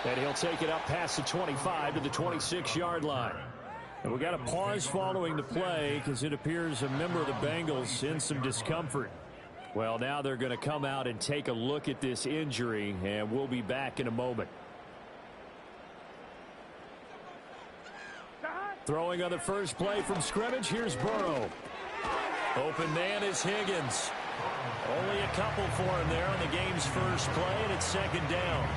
And he'll take it up past the 25 to the 26-yard line. And we got a pause following the play because it appears a member of the Bengals in some discomfort. Well, now they're going to come out and take a look at this injury, and we'll be back in a moment. Throwing on the first play from scrimmage, here's Burrow. Open man is Higgins. Only a couple for him there on the game's first play, and it's second down.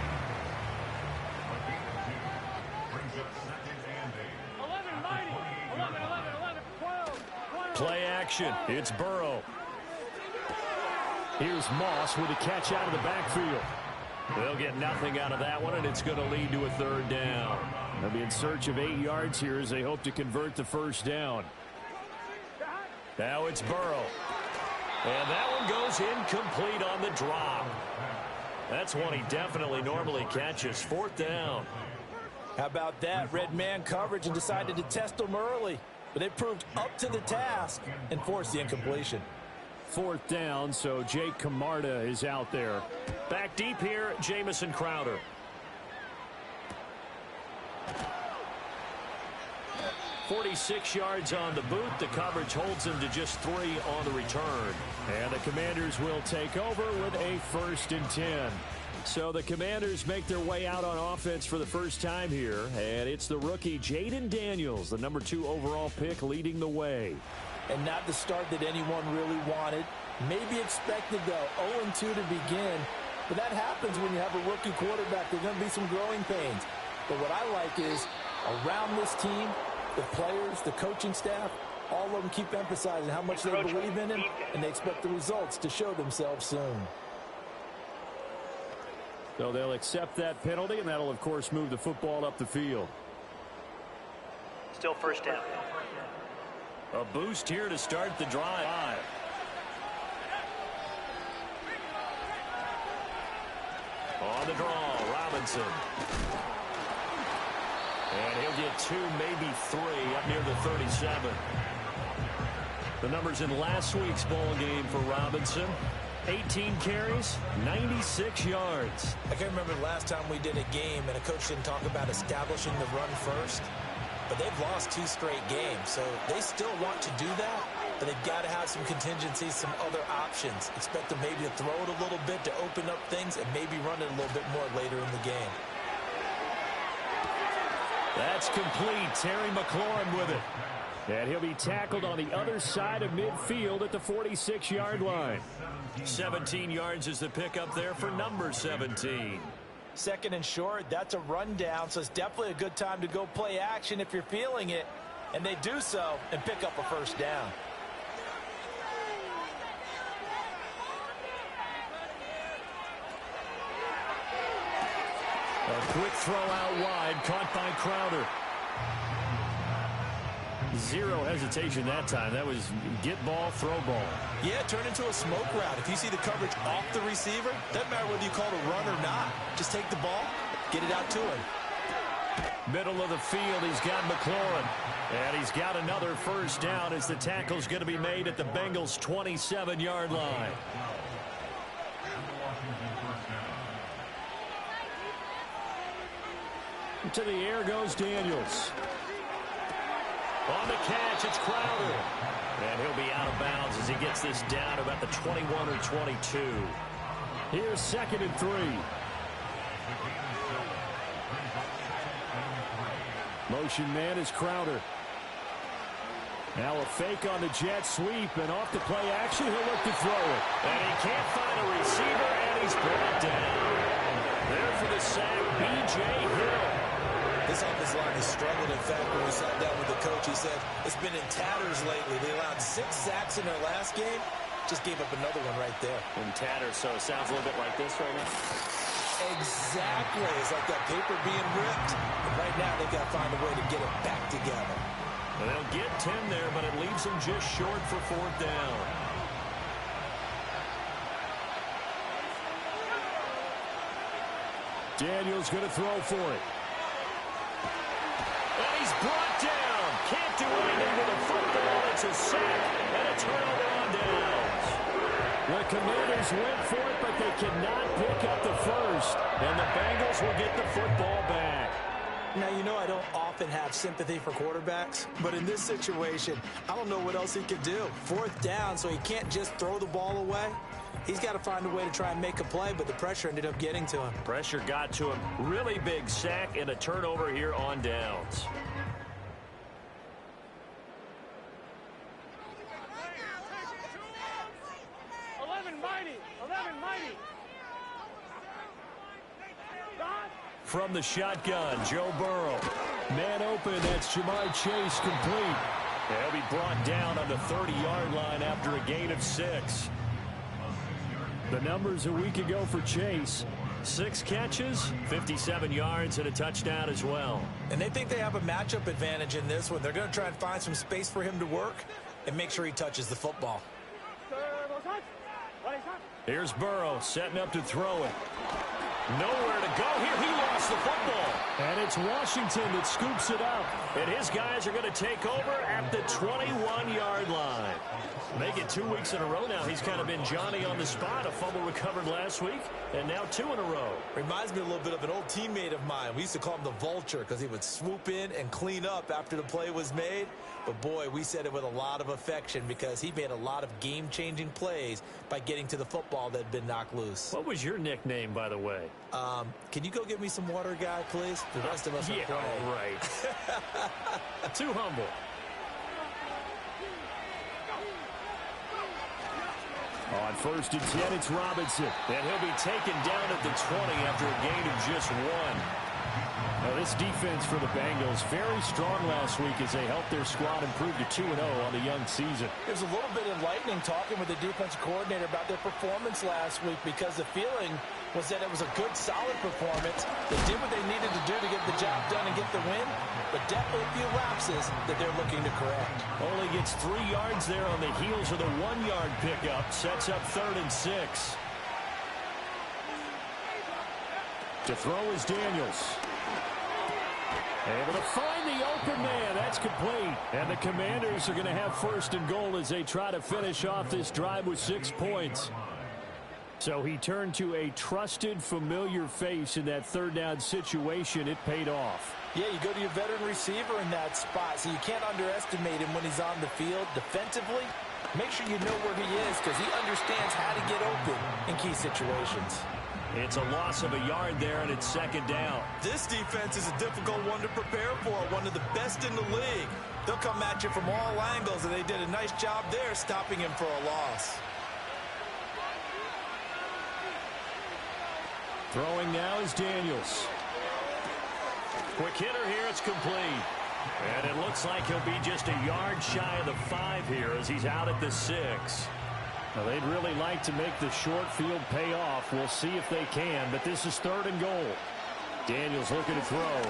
Play action. It's Burrow. Here's Moss with a catch out of the backfield. They'll get nothing out of that one, and it's going to lead to a third down. They'll be in search of 8 yards here as they hope to convert the first down. Now it's Burrow. And that one goes incomplete on the drop. That's one he definitely normally catches. Fourth down. How about that? Red man coverage and decided to test him early. But they proved up to the task and forced the incompletion. Fourth down, so Jake Camarda is out there. Back deep here, Jamison Crowder. "46 yards on the boot. The coverage holds him to just 3 on the return. And the Commanders will take over with a 1st and 10. So the Commanders make their way out on offense for the first time here. And it's the rookie Jayden Daniels, the number 2 overall pick, leading the way. And not the start that anyone really wanted. Maybe expected, though, 0-2 to begin. But that happens when you have a rookie quarterback. There's going to be some growing pains. But what I like is, around this team, the players, the coaching staff, all of them keep emphasizing how much they believe in him, and they expect the results to show themselves soon. So they'll accept that penalty, and that'll, of course, move the football up the field. Still first down. A boost here to start the drive. On the draw, Robinson. And he'll get 2, maybe 3, up near the 37. The numbers in last week's ball game for Robinson: 18 carries, 96 yards. I can remember the last time we did a game and a coach didn't talk about establishing the run first. But they've lost 2 straight games, so they still want to do that. But they've got to have some contingencies, some other options. Expect them maybe to throw it a little bit to open up things and maybe run it a little bit more later in the game. That's complete. Terry McLaurin with it. And he'll be tackled on the other side of midfield at the 46-yard line. 17 yards is the pickup there for number 17. Second and short, that's a rundown, so it's definitely a good time to go play action if you're feeling it. And they do so and pick up a first down. A quick throw out wide, caught by Crowder. 0 hesitation that time. That was get ball, throw ball. Yeah, turn into a smoke route. If you see the coverage off the receiver, doesn't matter whether you call it a run or not. Just take the ball, get it out to him. Middle of the field, he's got McLaurin. And he's got another first down as the tackle's going to be made at the Bengals' 27-yard line. To the air goes Daniels. On the catch, it's Crowder. And he'll be out of bounds as he gets this down about the 21 or 22. Here's 2nd and 3. Motion man is Crowder. Now a fake on the jet sweep, and off the play action, he'll look to throw it. And he can't find a receiver, and he's brought down. There for the sack, B.J. Hill. This offensive line has struggled. In fact, when we sat down with the coach, he said it's been in tatters lately. They allowed 6 sacks in their last game. Just gave up another one right there. In tatters, so it sounds a little bit like this right now. Exactly. It's like that paper being ripped. And right now, they've got to find a way to get it back together. Well, they'll get 10 there, but it leaves them just short for 4th down. Daniels going to throw for it. And he's brought down. Can't do anything with the football. It's a sack and a turnover on downs. The Commanders went for it, but they cannot pick up the first. And the Bengals will get the football back. Now, you know I don't often have sympathy for quarterbacks, but in this situation, I don't know what else he could do. 4th down, so he can't just throw the ball away. He's got to find a way to try and make a play, but the pressure ended up getting to him. Pressure got to him. Really big sack and a turnover here on downs. From the shotgun, Joe Burrow. Man open, that's Ja'Marr Chase complete. He'll be brought down on the 30-yard line after a gain of 6. The numbers a week ago for Chase. 6 catches, 57 yards, and a touchdown as well. And they think they have a matchup advantage in this one. They're going to try and find some space for him to work and make sure he touches the football. Here's Burrow setting up to throw it. Nowhere to go here. He lost the football. And it's Washington that scoops it up. And his guys are going to take over at the 21-yard line. Make it 2 weeks in a row now. He's kind of been Johnny on the spot. A fumble recovered last week, and now 2 in a row. Reminds me a little bit of an old teammate of mine. We used to call him the Vulture because he would swoop in and clean up after the play was made. But, boy, we said it with a lot of affection because he made a lot of game-changing plays by getting to the football that had been knocked loose. What was your nickname, by the way? Can you go get me some water, guy, please? The rest of us are playing. Yeah, right. Too humble. On 1st and 10, it's Robinson. And he'll be taken down at the 20 after a gain of just 1. Now, this defense for the Bengals, very strong last week as they helped their squad improve to 2-0 on the young season. There's a little bit enlightening talking with the defensive coordinator about their performance last week because the feeling was that it was a good, solid performance. They did what they needed to do to get the job done and get the win, but definitely a few lapses that they're looking to correct. Only gets 3 yards there on the heels of the 1-yard pickup. Sets up 3rd and 6. To throw is Daniels. Able to find the open man. That's complete. And the Commanders are going to have 1st and goal as they try to finish off this drive with 6 points. So he turned to a trusted, familiar face in that 3rd down situation. It paid off. Yeah, you go to your veteran receiver in that spot, so you can't underestimate him when he's on the field. Defensively, make sure you know where he is because he understands how to get open in key situations. It's a loss of a yard there, and it's 2nd down. This defense is a difficult one to prepare for, one of the best in the league. They'll come at you from all angles, and they did a nice job there stopping him for a loss. Throwing now is Daniels. Quick hitter here, it's complete. And it looks like he'll be just a yard shy of the 5 here as he's out at the 6. Now, they'd really like to make the short field pay off. We'll see if they can, but this is 3rd and goal. Daniels looking to throw.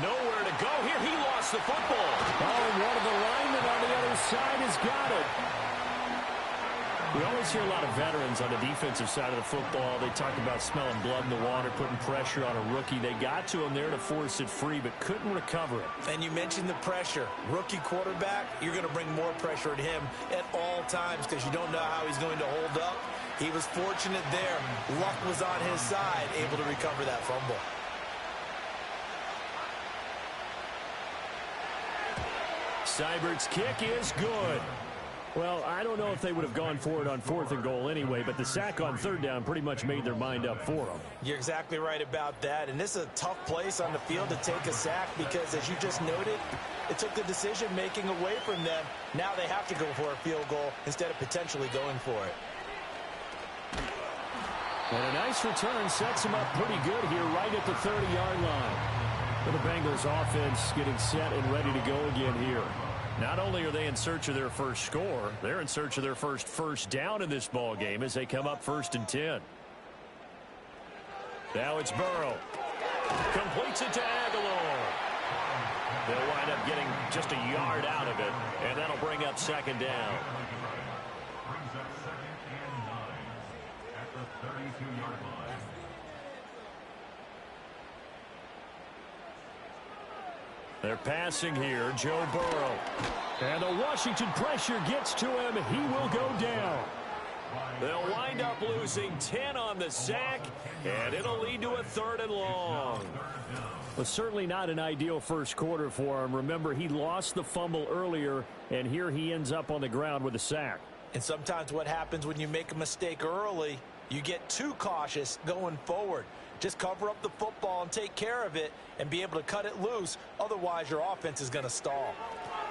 Nowhere to go here. He lost the football. Oh, and one of the linemen on the other side has got it. We always hear a lot of veterans on the defensive side of the football. They talk about smelling blood in the water, putting pressure on a rookie. They got to him there to force it free, but couldn't recover it. And you mentioned the pressure. Rookie quarterback, you're going to bring more pressure at him at all times because you don't know how he's going to hold up. He was fortunate there. Luck was on his side, able to recover that fumble. Seibert's kick is good. Well, I don't know if they would have gone for it on 4th and goal anyway, but the sack on 3rd down pretty much made their mind up for them. You're exactly right about that, and this is a tough place on the field to take a sack because, as you just noted, it took the decision-making away from them. Now they have to go for a field goal instead of potentially going for it. And a nice return sets them up pretty good here right at the 30-yard line. For the Bengals offense getting set and ready to go again here. Not only are they in search of their first score, they're in search of their first down in this ball game as they come up 1st and 10. Now it's Burrow. Completes it to Aguilar. They'll wind up getting just a yard out of it, and that'll bring up 2nd down. Brings up 2nd and 9 at the 32-yard line. They're passing here, Joe Burrow. And the Washington pressure gets to him. He will go down. They'll wind up losing 10 on the sack, and it'll lead to a 3rd and long. Well, certainly not an ideal first quarter for him. Remember, he lost the fumble earlier, and here he ends up on the ground with a sack. And sometimes what happens when you make a mistake early, you get too cautious going forward. Just cover up the football and take care of it and be able to cut it loose. Otherwise, your offense is going to stall.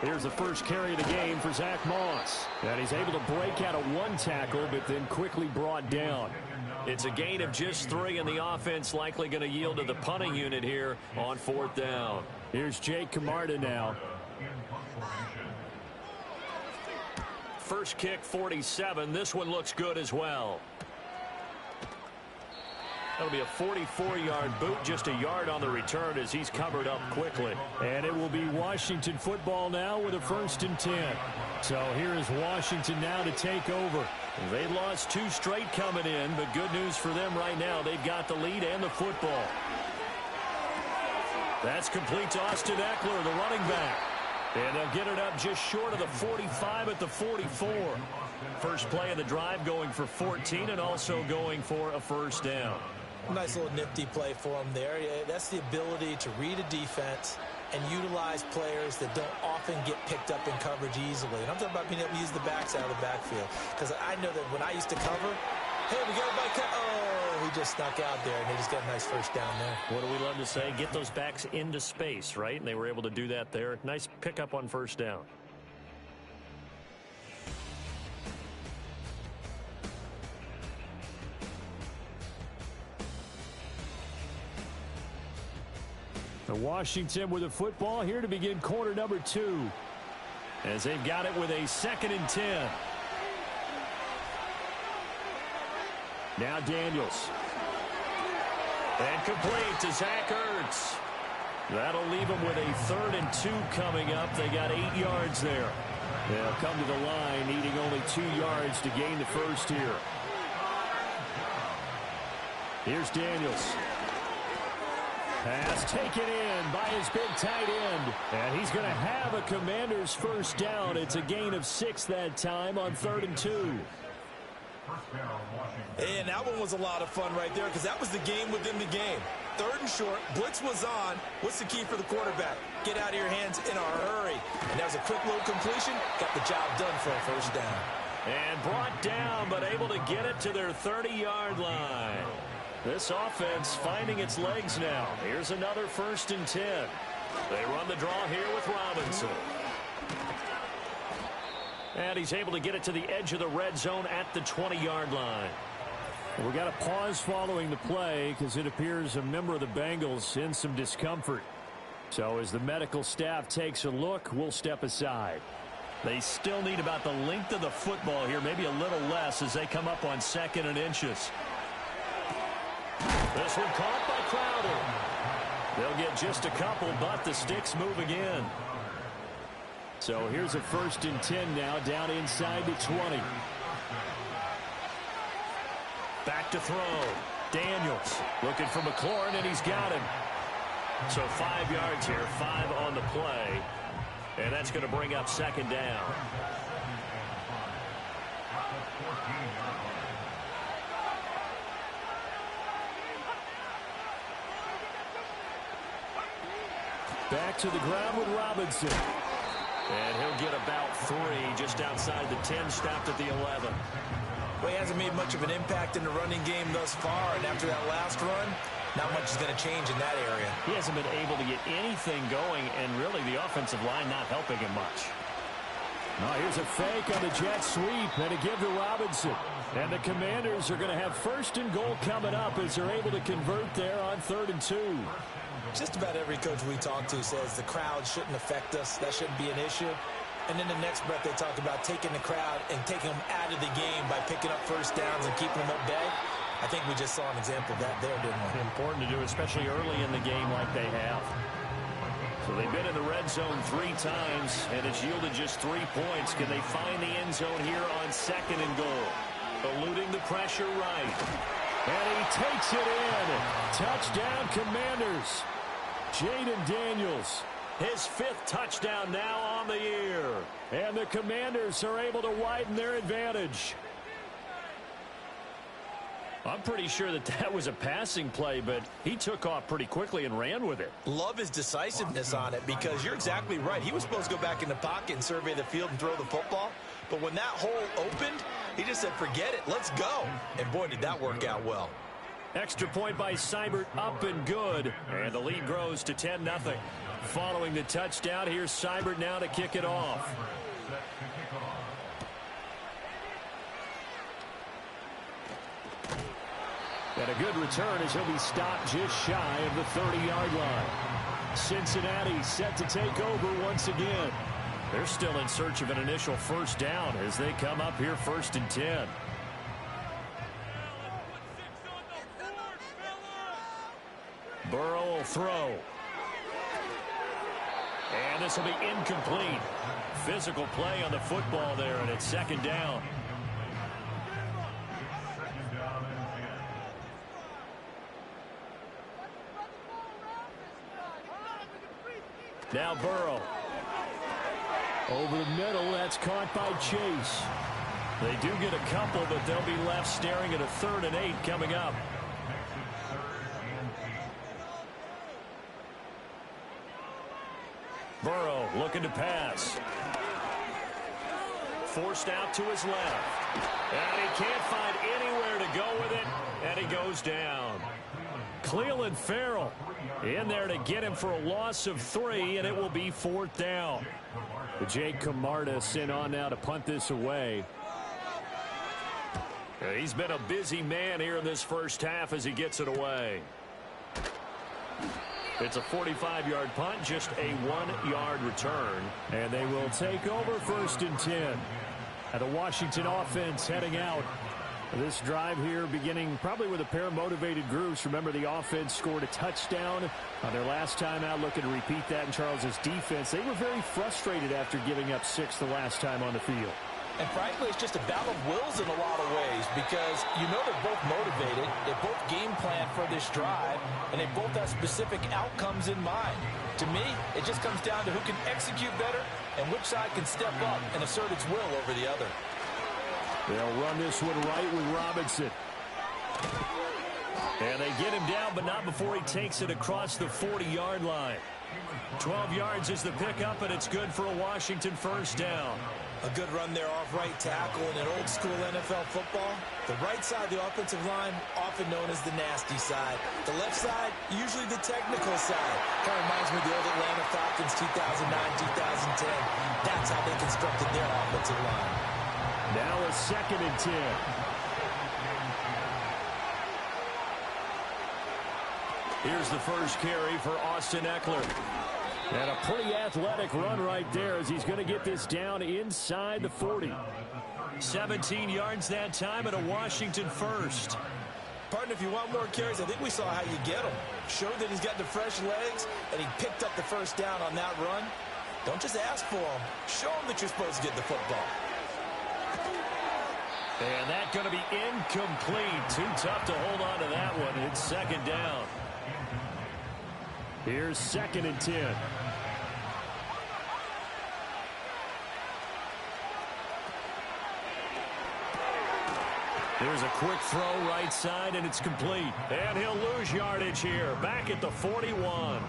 Here's the first carry of the game for Zach Moss. And he's able to break out of 1 tackle, but then quickly brought down. It's a gain of just 3, and the offense likely going to yield to the punting unit here on 4th down. Here's Jake Camarda now. First kick, 47. This one looks good as well. That'll be a 44-yard boot, just a yard on the return as he's covered up quickly. And it will be Washington football now with a 1st and 10. So here is Washington now to take over. They lost 2 straight coming in, but good news for them right now. They've got the lead and the football. That's complete to Austin Eckler, the running back. And they'll get it up just short of the 45 at the 44. First play of the drive going for 14 and also going for a 1st down. Nice little nifty play for him there. Yeah, that's the ability to read a defense and utilize players that don't often get picked up in coverage easily. And I'm talking about being able to use the backside of the backfield. Because I know that when I used to cover, hey, we got a bike. Oh, he just snuck out there, and they just got a nice 1st down there. What do we love to say? Get those backs into space, right? And they were able to do that there. Nice pickup on 1st down. Washington with the football here to begin quarter number 2. As they've got it with a 2nd and 10. Now Daniels. And complete to Zach Ertz. That'll leave them with a 3rd and 2 coming up. They got 8 yards there. They'll come to the line needing only 2 yards to gain the first here. Here's Daniels. Pass taken in by his big tight end. And he's going to have a Commanders 1st down. It's a gain of 6 that time on 3rd and 2. And that one was a lot of fun right there because that was the game within the game. 3rd and short, blitz was on. What's the key for the quarterback? Get out of your hands in a hurry. And that was a quick little completion. Got the job done for a 1st down. And brought down, but able to get it to their 30-yard line. This offense finding its legs now. Here's another 1st and 10. They run the draw here with Robinson. And he's able to get it to the edge of the red zone at the 20-yard line. We got a pause following the play because it appears a member of the Bengals in some discomfort. So as the medical staff takes a look, we'll step aside. They still need about the length of the football here, maybe a little less as they come up on 2nd and inches. This one caught by Crowder. They'll get just a couple, but the sticks move again. So here's a 1st and 10 now down inside the 20. Back to throw. Daniels looking for McLaurin, and he's got him. So 5 yards here, 5 on the play. And that's going to bring up 2nd down. Back to the ground with Robinson. And he'll get about 3 just outside the 10, stopped at the 11. Well, he hasn't made much of an impact in the running game thus far, and after that last run, not much is going to change in that area. He hasn't been able to get anything going, and really the offensive line not helping him much. Now here's a fake on the jet sweep, and a give to Robinson. And the Commanders are going to have 1st and goal coming up as they're able to convert there on 3rd and 2. Just about every coach we talk to says the crowd shouldn't affect us. That shouldn't be an issue. And then the next breath they talk about taking the crowd and taking them out of the game by picking up 1st downs and keeping them at bay. I think we just saw an example of that there, didn't we? Important to do, especially early in the game like they have. So they've been in the red zone 3 times, and it's yielded just 3 points. Can they find the end zone here on 2nd and goal? Eluding the pressure right. And he takes it in. Touchdown, Commanders. Jaden Daniels. His 5th touchdown now on the year. And the Commanders are able to widen their advantage. I'm pretty sure that was a passing play, but he took off pretty quickly and ran with it. Love his decisiveness on it because you're exactly right. He was supposed to go back in the pocket and survey the field and throw the football. But when that hole opened, he just said, forget it, let's go. And boy, did that work out well. Extra point by Seibert, up and good. And the lead grows to 10-0. Following the touchdown, here's Seibert now to kick it off. And a good return as he'll be stopped just shy of the 30-yard line. Cincinnati set to take over once again. They're still in search of an initial first down as they come up here 1st and 10. Burrow will throw. And this will be incomplete. Physical play on the football there, and it's 2nd down. Now Burrow. Over the middle, that's caught by Chase. They do get a couple, but they'll be left staring at a 3rd and 8 coming up. Burrow looking to pass. Forced out to his left. And he can't find anywhere to go with it, and he goes down. Clelin Ferrell in there to get him for a loss of 3, and it will be 4th down. Jake Camarda sent on now to punt this away. He's been a busy man here in this first half as he gets it away. It's a 45-yard punt, just a 1-yard return, and they will take over 1st and 10. And the Washington offense heading out. This drive here beginning probably with a pair of motivated groups. Remember, the offense scored a touchdown on their last time out, looking to repeat that in Charles's defense. They were very frustrated after giving up 6 the last time on the field. And frankly, it's just a battle of wills in a lot of ways because you know they're both motivated, they both game plan for this drive, and they both have specific outcomes in mind. To me, it just comes down to who can execute better and which side can step up and assert its will over the other. They'll run this one right with Robinson. And they get him down, but not before he takes it across the 40-yard line. 12 yards is the pickup, and it's good for a Washington first down. A good run there off right tackle in an old-school NFL football. The right side of the offensive line, often known as the nasty side. The left side, usually the technical side. Kind of reminds me of the old Atlanta Falcons 2009-2010. That's how they constructed their offensive line. Now a 2nd and 10. Here's the first carry for Austin Eckler. And a pretty athletic run right there as he's going to get this down inside the 40. 17 yards that time and a Washington first. Partner, if you want more carries, I think we saw how you get them. Showed that he's got the fresh legs, and he picked up the first down on that run. Don't just ask for them. Show them that you're supposed to get the football. And that's going to be incomplete. Too tough to hold on to that one. It's 2nd down. Here's 2nd and 10. There's a quick throw right side, and it's complete. And he'll lose yardage here. Back at the 41.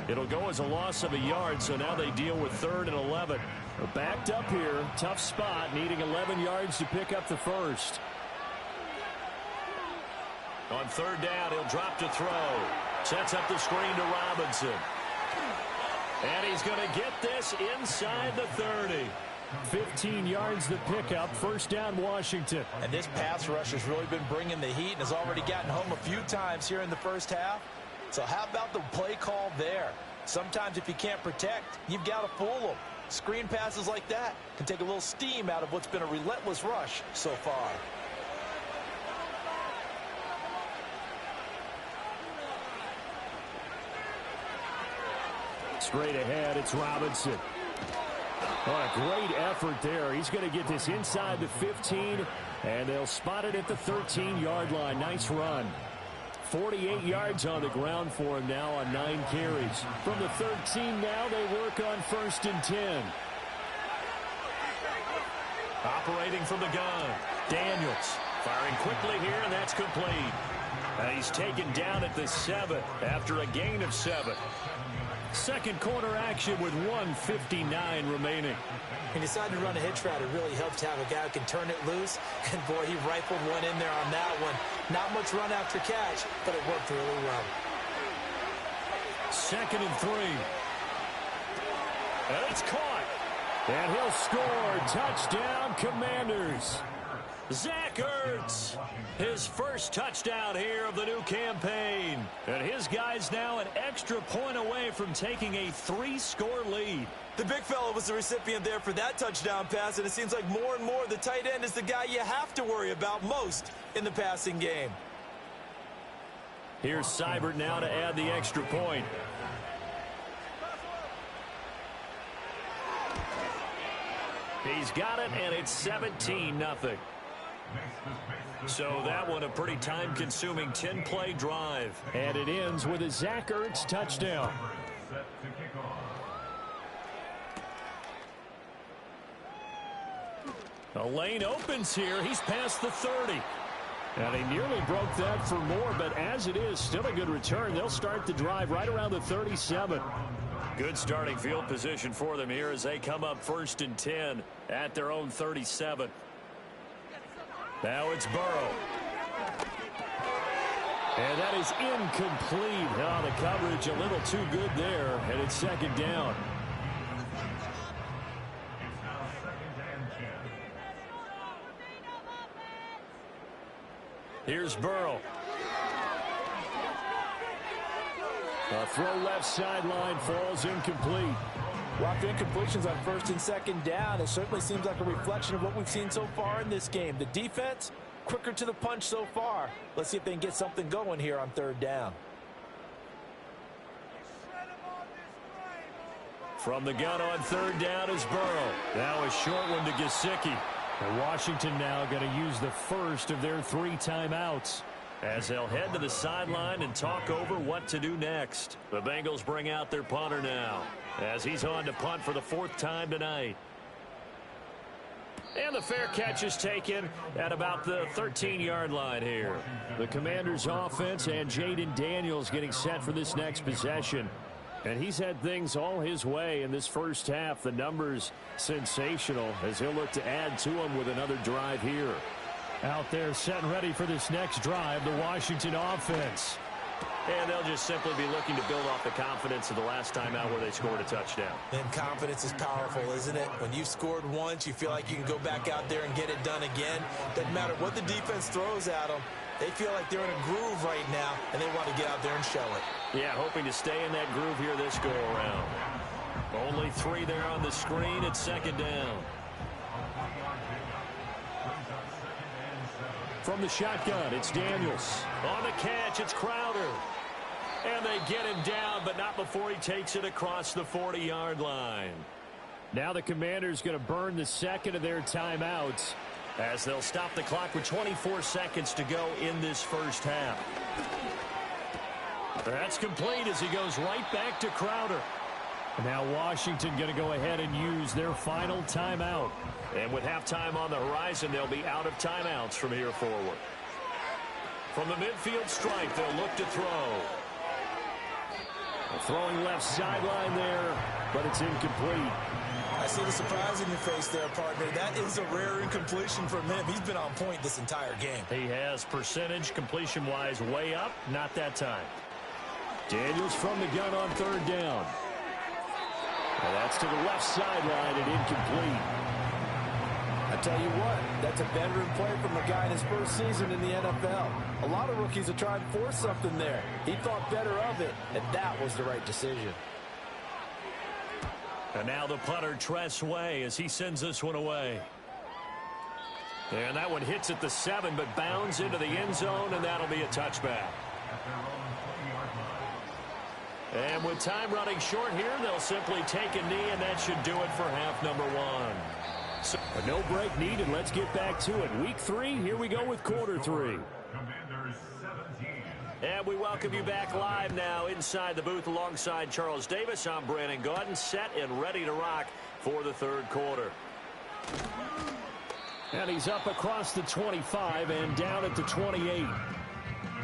It'll go as a loss of a yard, so now they deal with 3rd and 11. They're backed up here. Tough spot, needing 11 yards to pick up the first. On 3rd down, he'll drop to throw. Sets up the screen to Robinson. And he's going to get this inside the 30. 15 yards the pickup. First down, Washington. And this pass rush has really been bringing the heat and has already gotten home a few times here in the first half. So how about the play call there? Sometimes if you can't protect, you've got to fool them. Screen passes like that can take a little steam out of what's been a relentless rush so far. Straight ahead, it's Robinson. Oh, a great effort there. He's going to get this inside the 15, and they'll spot it at the 13-yard line. Nice run. 48 yards on the ground for him now on 9 carries. From the 13 now, they work on 1st and 10. Operating from the gun, Daniels Firing quickly here, and that's complete. He's taken down at the 7 after a gain of 7. Second quarter action with 1:59 remaining. He decided to run a hitch route. It really helps to have a guy who can turn it loose. And, boy, he rifled one in there on that one. Not much run after catch, but it worked really well. 2nd and 3. And it's caught. And he'll score. Touchdown, Commanders. Zach Ertz, his first touchdown here of the new campaign. And his guy's now an extra point away from taking a 3-score lead. The big fella was the recipient there for that touchdown pass, and it seems like more and more the tight end is the guy you have to worry about most in the passing game. Here's Seibert now to add the extra point. He's got it, and it's 17-0. So that one a pretty time-consuming 10-play drive. And it ends with a Zach Ertz touchdown. A lane opens here. He's past the 30. And he nearly broke that for more, but as it is, still a good return. They'll start the drive right around the 37. Good starting field position for them here as they come up 1st and 10 at their own 37. Now it's Burrow. And that is incomplete. Oh, the coverage a little too good there, and it's 2nd down. Here's Burrow. A throw left sideline falls incomplete. Well, after incompletions on 1st and 2nd down, it certainly seems like a reflection of what we've seen so far in this game. The defense, quicker to the punch so far. Let's see if they can get something going here on 3rd down. From the gun on 3rd down is Burrow. Now a short one to Gesicki. And Washington now going to use the first of their 3 timeouts as they'll head to the sideline and talk over what to do next. The Bengals bring out their punter now as he's on to punt for the 4th time tonight. And the fair catch is taken at about the 13-yard line here. The Commanders' offense and Jaden Daniels getting set for this next possession. And he's had things all his way in this first half. The numbers sensational as he'll look to add to them with another drive here. Out there set and ready for this next drive, the Washington offense. And they'll just simply be looking to build off the confidence of the last time out where they scored a touchdown. And confidence is powerful, isn't it? When you've scored once, you feel like you can go back out there and get it done again. Doesn't matter what the defense throws at them. They feel like they're in a groove right now, and they want to get out there and show it. Yeah, hoping to stay in that groove here this go-around. Only 3 there on the screen at 2nd down. From the shotgun, it's Daniels. On the catch, it's Crowder. And they get him down, but not before he takes it across the 40-yard line. Now the Commanders going to burn the 2nd of their timeouts as they'll stop the clock with 24 seconds to go in this first half. That's complete as he goes right back to Crowder. Now Washington going to go ahead and use their final timeout. And with halftime on the horizon, they'll be out of timeouts from here forward. From the midfield stripe, they'll look to throw. Throwing left sideline there, but it's incomplete. I see the surprise in your face there, partner. That is a rare incompletion from him. He's been on point this entire game. He has percentage completion-wise way up, not that time. Daniels from the gun on 3rd down. And that's to the left sideline and incomplete. I tell you what, that's a veteran play from a guy in his first season in the NFL. A lot of rookies are trying to force something there. He thought better of it, and that was the right decision. And now the punter, Tress Way, as he sends this one away. And that one hits at the 7, but bounds into the end zone, and that'll be a touchback. And with time running short here, they'll simply take a knee, and that should do it for half number 1. So a no break needed. Let's get back to it. Week 3, here we go with quarter 3. And we welcome you back live now inside the booth alongside Charles Davis. I'm Brandon Gaudin, set and ready to rock for the 3rd quarter. And he's up across the 25 and down at the 28.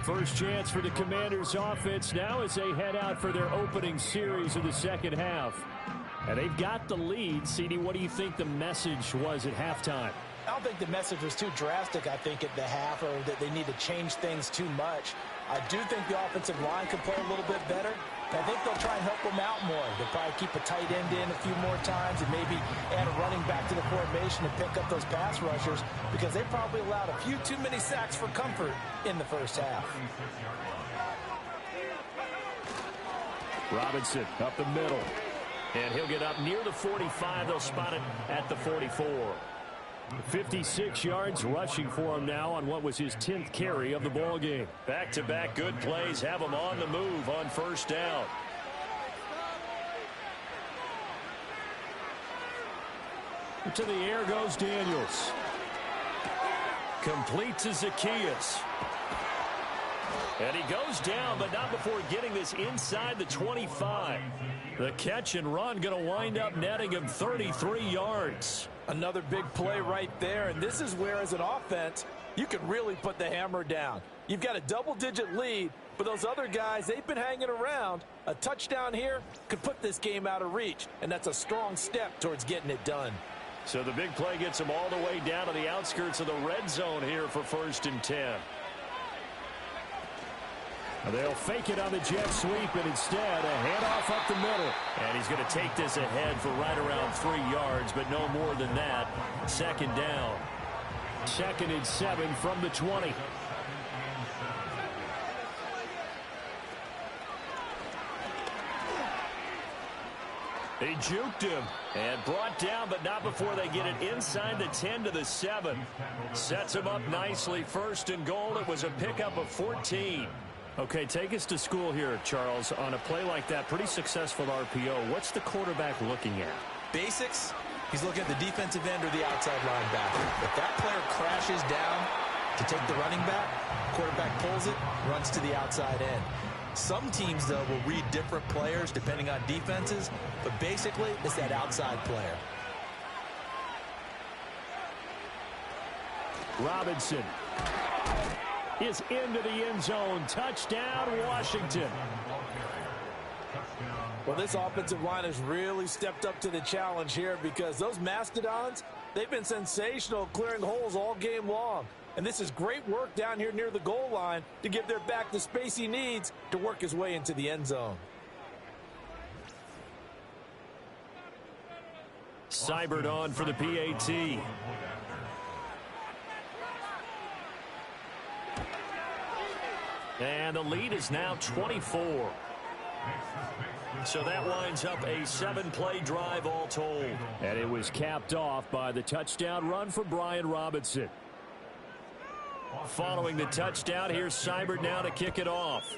First chance for the Commanders offense now as they head out for their opening series of the second half. And they've got the lead. CD, what do you think the message was at halftime? I don't think the message was too drastic, I think, at the half, or that they need to change things too much. I do think the offensive line could play a little bit better. I think they'll try and help them out more. They'll probably keep a tight end in a few more times and maybe add a running back to the formation and pick up those pass rushers, because they probably allowed a few too many sacks for comfort in the first half. Robinson up the middle. And he'll get up near the 45. They'll spot it at the 44. 56 yards rushing for him now on what was his 10th carry of the ball game. Back-to-back good plays have him on the move on first down. To the air goes Daniels. Complete to Zaccheaus. And he goes down, but not before getting this inside the 25. The catch and run going to wind up netting him 33 yards. Another big play right there, and this is where, as an offense, you can really put the hammer down. You've got a double-digit lead, but those other guys, they've been hanging around. A touchdown here could put this game out of reach, and that's a strong step towards getting it done. So the big play gets him all the way down to the outskirts of the red zone here for 1st and 10. They'll fake it on the jet sweep, and instead a handoff up the middle. And he's going to take this ahead for right around 3 yards, but no more than that. Second down. 2nd and 7 from the 20. They juked him and brought down, but not before they get it inside the 10 to the 7. Sets him up nicely. 1st and goal. It was a pickup of 14. Okay, take us to school here, Charles. On a play like that, pretty successful RPO. What's the quarterback looking at? Basics, he's looking at the defensive end or the outside linebacker. If that player crashes down to take the running back, quarterback pulls it, runs to the outside end. Some teams, though, will read different players depending on defenses, but basically it's that outside player. Robinson is into the end zone. Touchdown, Washington. Well, this offensive line has really stepped up to the challenge here, because those Mastodons, they've been sensational clearing holes all game long. And this is great work down here near the goal line to give their back the space he needs to work his way into the end zone. Seibert on for the PAT. And the lead is now 24. So that winds up a 7-play drive all told. And it was capped off by the touchdown run for Brian Robinson. Following the touchdown, here's Seibert now to kick it off.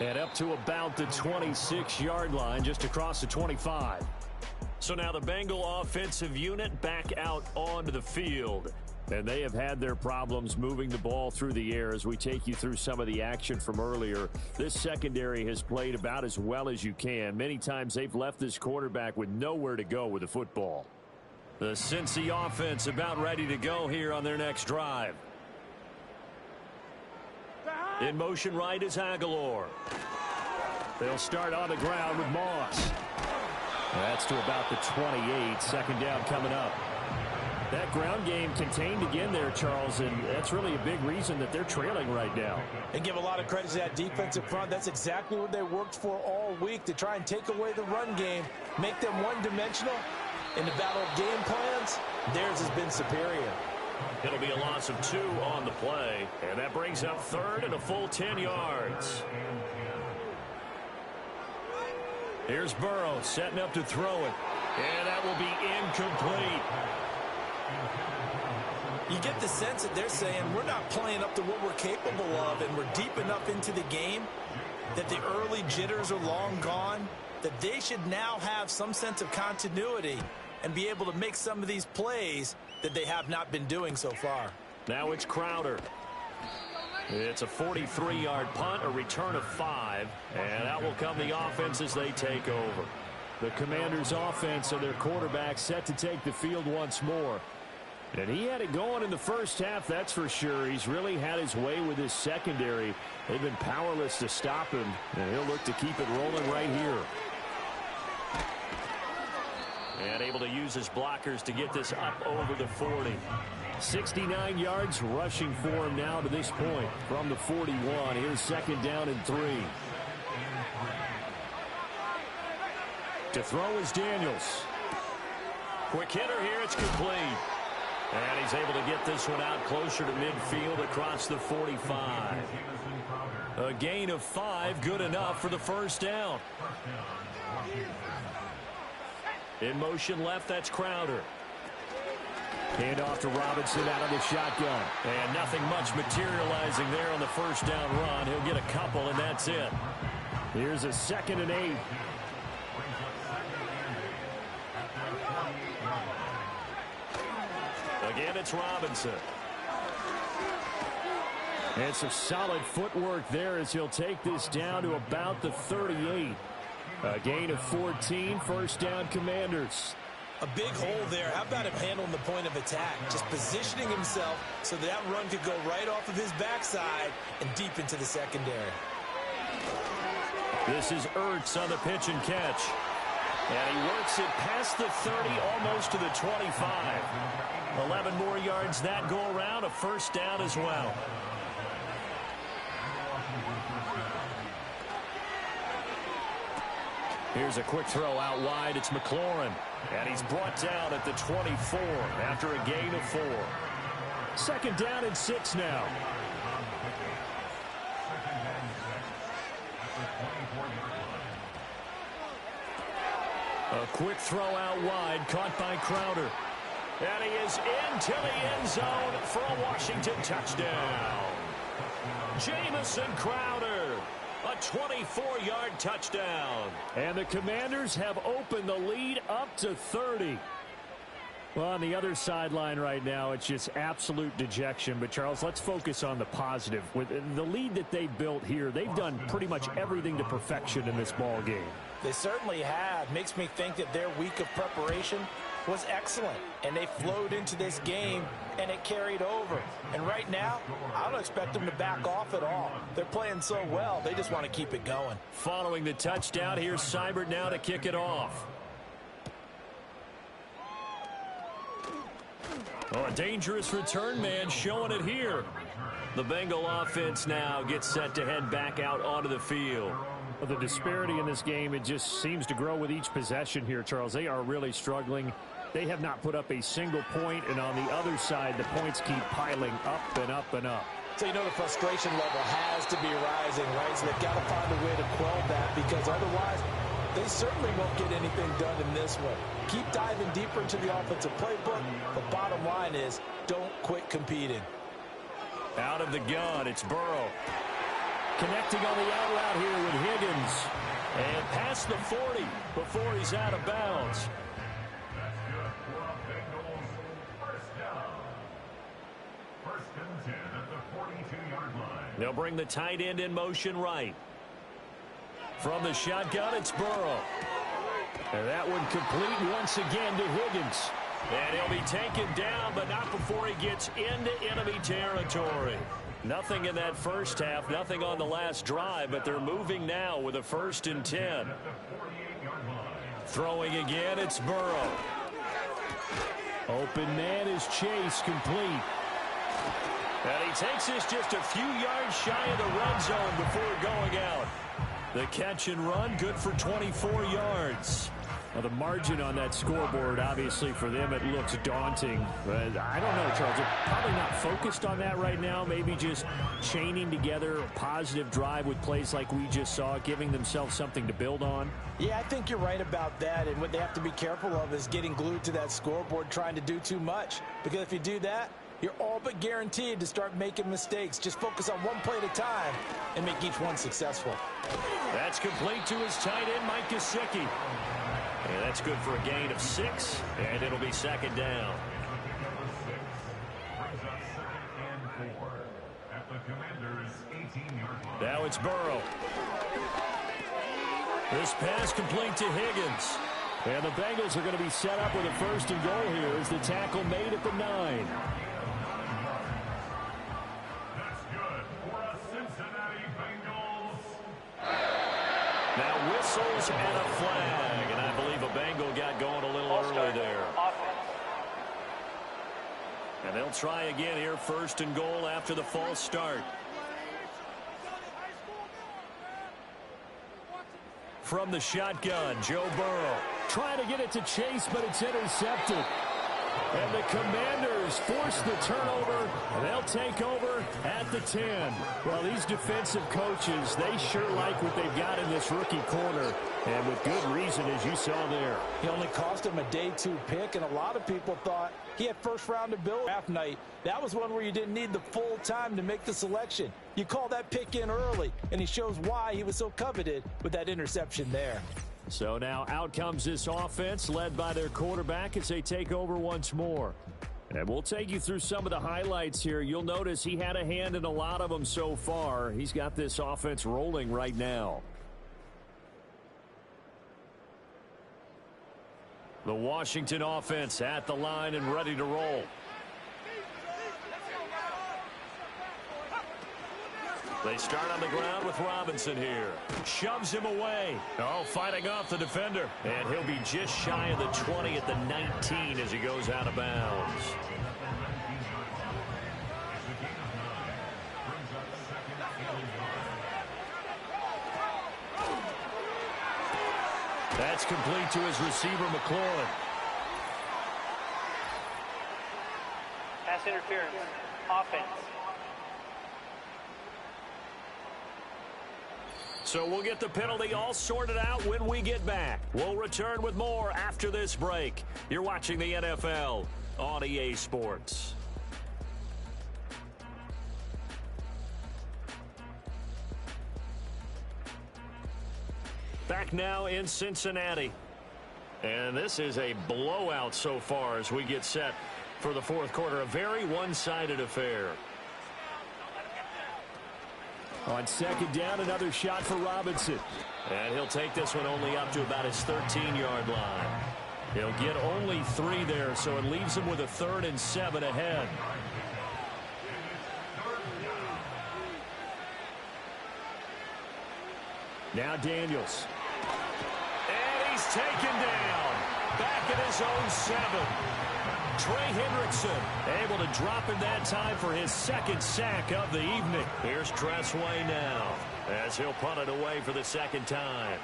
And up to about the 26-yard line, just across the 25. So now the Bengal offensive unit back out onto the field. And they have had their problems moving the ball through the air as we take you through some of the action from earlier. This secondary has played about as well as you can. Many times they've left this quarterback with nowhere to go with the football. The Cincy offense about ready to go here on their next drive. In motion right is Aguilar. They'll start on the ground with Moss. That's to about the 28. Second down coming up. That ground game contained again there, Charles, and that's really a big reason that they're trailing right now. And give a lot of credit to that defensive front. That's exactly what they worked for all week, to try and take away the run game, make them one-dimensional. In the battle of game plans, theirs has been superior. It'll be a loss of 2 on the play, and that brings up 3rd and a full 10 yards. Here's Burrow setting up to throw it, and that will be incomplete. You get the sense that they're saying we're not playing up to what we're capable of, and we're deep enough into the game that the early jitters are long gone, that they should now have some sense of continuity and be able to make some of these plays that they have not been doing so far. Now it's Crowder. It's a 43-yard punt, a return of 5, and that will come the offense as they take over. The Commanders' offense and their quarterback set to take the field once more. And he had it going in the first half, that's for sure. He's really had his way with his secondary. They've been powerless to stop him, and he'll look to keep it rolling right here. And able to use his blockers to get this up over the 40. 69 yards rushing for him now to this point from the 41. Here's second down and 3. To throw is Daniels. Quick hitter here. It's complete. And he's able to get this one out closer to midfield across the 45. A gain of 5, good enough for the first down. In motion left, that's Crowder. Hand off to Robinson out of the shotgun. And nothing much materializing there on the first down run. He'll get a couple, and that's it. Here's a 2nd and 8. Again, it's Robinson. And some solid footwork there as he'll take this down to about the 38. A gain of 14, first down Commanders. A big hole there. How about him handling the point of attack? Just positioning himself so that run could go right off of his backside and deep into the secondary. This is Ertz on the pitch and catch. And he works it past the 30, almost to the 25. 11 more yards that go around, a first down as well. Here's a quick throw out wide. It's McLaurin. And he's brought down at the 24 after a gain of 4. Second down and 6 now. A quick throw out wide, caught by Crowder. And he is into the end zone for a Washington touchdown. Jamison Crowder, a 24-yard touchdown. And the Commanders have opened the lead up to 30. Well, on the other sideline right now, it's just absolute dejection. But, Charles, let's focus on the positive. With the lead that they built here, they've done pretty much everything to perfection in this ball game. They certainly have. Makes me think that their week of preparation was excellent. And they flowed into this game, and it carried over. And right now, I don't expect them to back off at all. They're playing so well, they just want to keep it going. Following the touchdown, here's Seibert now to kick it off. Oh, a dangerous return man showing it here. The Bengal offense now gets set to head back out onto the field. Well, the disparity in this game, it just seems to grow with each possession here, Charles. They are really struggling. They have not put up a single point, and on the other side, the points keep piling up and up and up. So you know the frustration level has to be rising, right? So they've got to find a way to quell that, because otherwise they certainly won't get anything done in this one. Keep diving deeper into the offensive playbook. The bottom line is don't quit competing. Out of the gun, it's Burrow. Connecting on the out route here with Higgins. And past the 40 before he's out of bounds. That's good for a Bengals first down. First and 10 at the 42-yard line. They'll bring the tight end in motion right. From the shotgun, it's Burrow. And that one complete once again to Higgins. And he'll be taken down, but not before he gets into enemy territory. Nothing in that first half, nothing on the last drive, but they're moving now with a 1st and 10. Throwing again, it's Burrow. Open man is Chase, complete. And he takes this just a few yards shy of the red zone before going out. The catch and run, good for 24 yards. Well, the margin on that scoreboard, obviously, for them, it looks daunting. But I don't know, Charles. They're probably not focused on that right now. Maybe just chaining together a positive drive with plays like we just saw, giving themselves something to build on. Yeah, I think you're right about that. And what they have to be careful of is getting glued to that scoreboard, trying to do too much. Because if you do that, you're all but guaranteed to start making mistakes. Just focus on one play at a time and make each one successful. That's complete to his tight end, Mike Gesicki. And that's good for a gain of 6, and it'll be second down. Brings up 2nd and 4 at the Commanders 18-yard line. Now it's Burrow. This pass complete to Higgins. And the Bengals are going to be set up with a first and goal here as the tackle made at the 9. That's good for a Cincinnati Bengals. Now whistles and a flag. And I believe a Bengal got going a little early there. And they'll try again here, first and goal after the false start. From the shotgun, Joe Burrow trying to get it to Chase, but it's intercepted. And the Commanders force the turnover, and they'll take over at the 10. Well, these defensive coaches, they sure like what they've got in this rookie corner, and with good reason, as you saw there. He only cost him a day 2 pick, and a lot of people thought he had first-round ability. Draft night, that was one where you didn't need the full time to make the selection. You call that pick in early, and he shows why he was so coveted with that interception there. So now out comes this offense led by their quarterback as they take over once more. And we'll take you through some of the highlights here. You'll notice he had a hand in a lot of them so far. He's got this offense rolling right now. The Washington offense at the line and ready to roll. They start on the ground with Robinson here. Shoves him away. Oh, fighting off the defender. And he'll be just shy of the 20 at the 19 as he goes out of bounds. That's complete to his receiver, McLaurin. Pass interference. Offense. So we'll get the penalty all sorted out when we get back. We'll return with more after this break. You're watching the NFL on EA Sports. Back now in Cincinnati. And this is a blowout so far as we get set for the fourth quarter. A very one-sided affair. On second down, another shot for Robinson. And he'll take this one only up to about his 13-yard line. He'll get only 3 there, so it leaves him with a 3rd and 7 ahead. Now Daniels. And he's taken down. Back at his own 7. Trey Hendrickson able to drop in that time for his 2nd sack of the evening. Here's Tressway now as he'll punt it away for the 2nd time.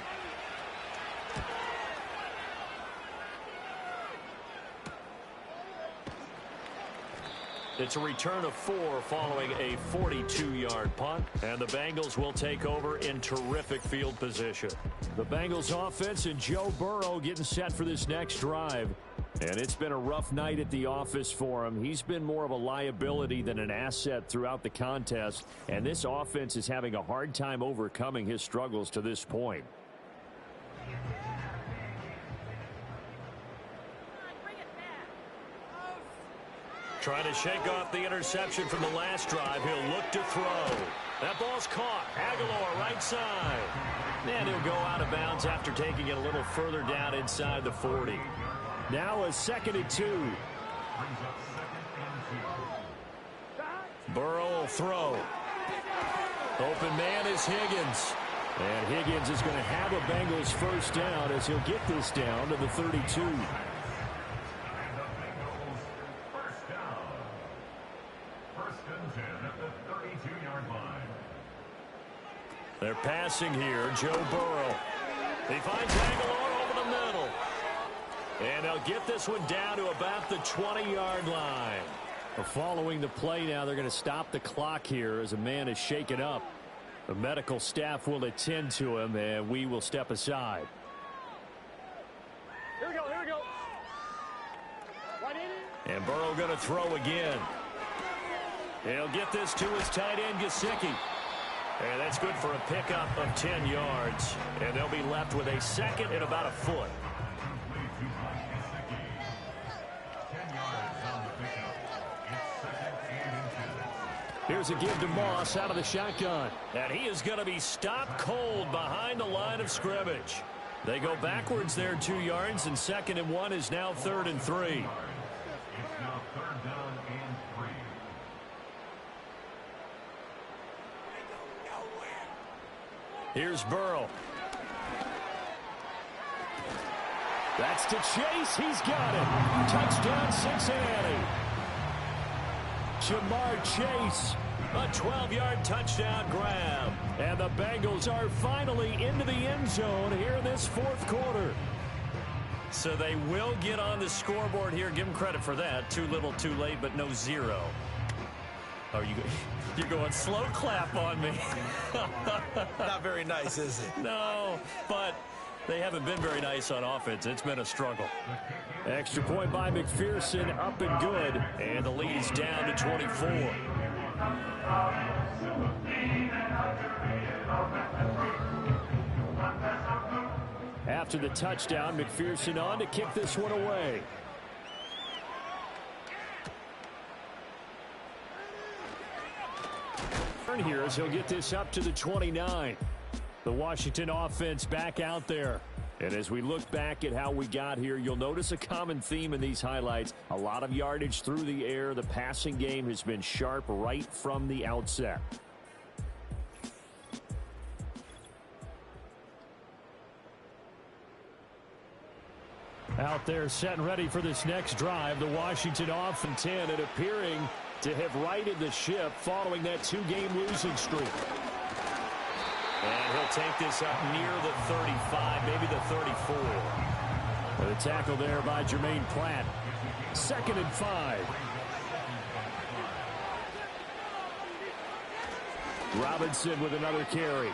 It's a return of 4 following a 42-yard punt, and the Bengals will take over in terrific field position. The Bengals offense and Joe Burrow getting set for this next drive. And it's been a rough night at the office for him. He's been more of a liability than an asset throughout the contest, and this offense is having a hard time overcoming his struggles to this point. Trying to shake off the interception from the last drive. He'll look to throw. That ball's caught. Aguilar right side. And he'll go out of bounds after taking it a little further down inside the 40. Now a 2nd and 2. Burrow will throw. Open man is Higgins. And Higgins is going to have a Bengals first down as he'll get this down to the 32. They're passing here. Joe Burrow. He finds Aguilar over the middle. And they'll get this one down to about the 20-yard line. Following the play now, they're going to stop the clock here as a man is shaken up. The medical staff will attend to him, and we will step aside. Here we go, here we go. And Burrow going to throw again. He'll get this to his tight end, Gesicki. And that's good for a pickup of 10 yards. And they'll be left with a 2nd and about a foot. Here's a give to Moss out of the shotgun. And he is going to be stopped cold behind the line of scrimmage. They go backwards there 2 yards, and 2nd and 1 is now 3rd and 3. It's now 3rd down and 3. Here's Burrow. That's to Chase. He's got it. Touchdown, Cincinnati. Jamar Chase, a 12-yard touchdown grab. And the Bengals are finally into the end zone here in this 4th quarter. So they will get on the scoreboard here. Give them credit for that. Too little, too late, but no 0. Oh, you're going slow clap on me. Not very nice, is it? No, but they haven't been very nice on offense. It's been a struggle. Extra point by McPherson, up and good. And the lead is down to 24. After the touchdown, McPherson on to kick this one away. Here as he'll get this up to the 29. The Washington offense back out there. And as we look back at how we got here, you'll notice a common theme in these highlights. A lot of yardage through the air. The passing game has been sharp right from the outset. Out there set and ready for this next drive. The Washington offense 10 and appearing to have righted the ship following that 2-game losing streak. And he'll take this up near the 35, maybe the 34. The tackle there by Jermaine Pratt. 2nd and 5. Robinson with another carry.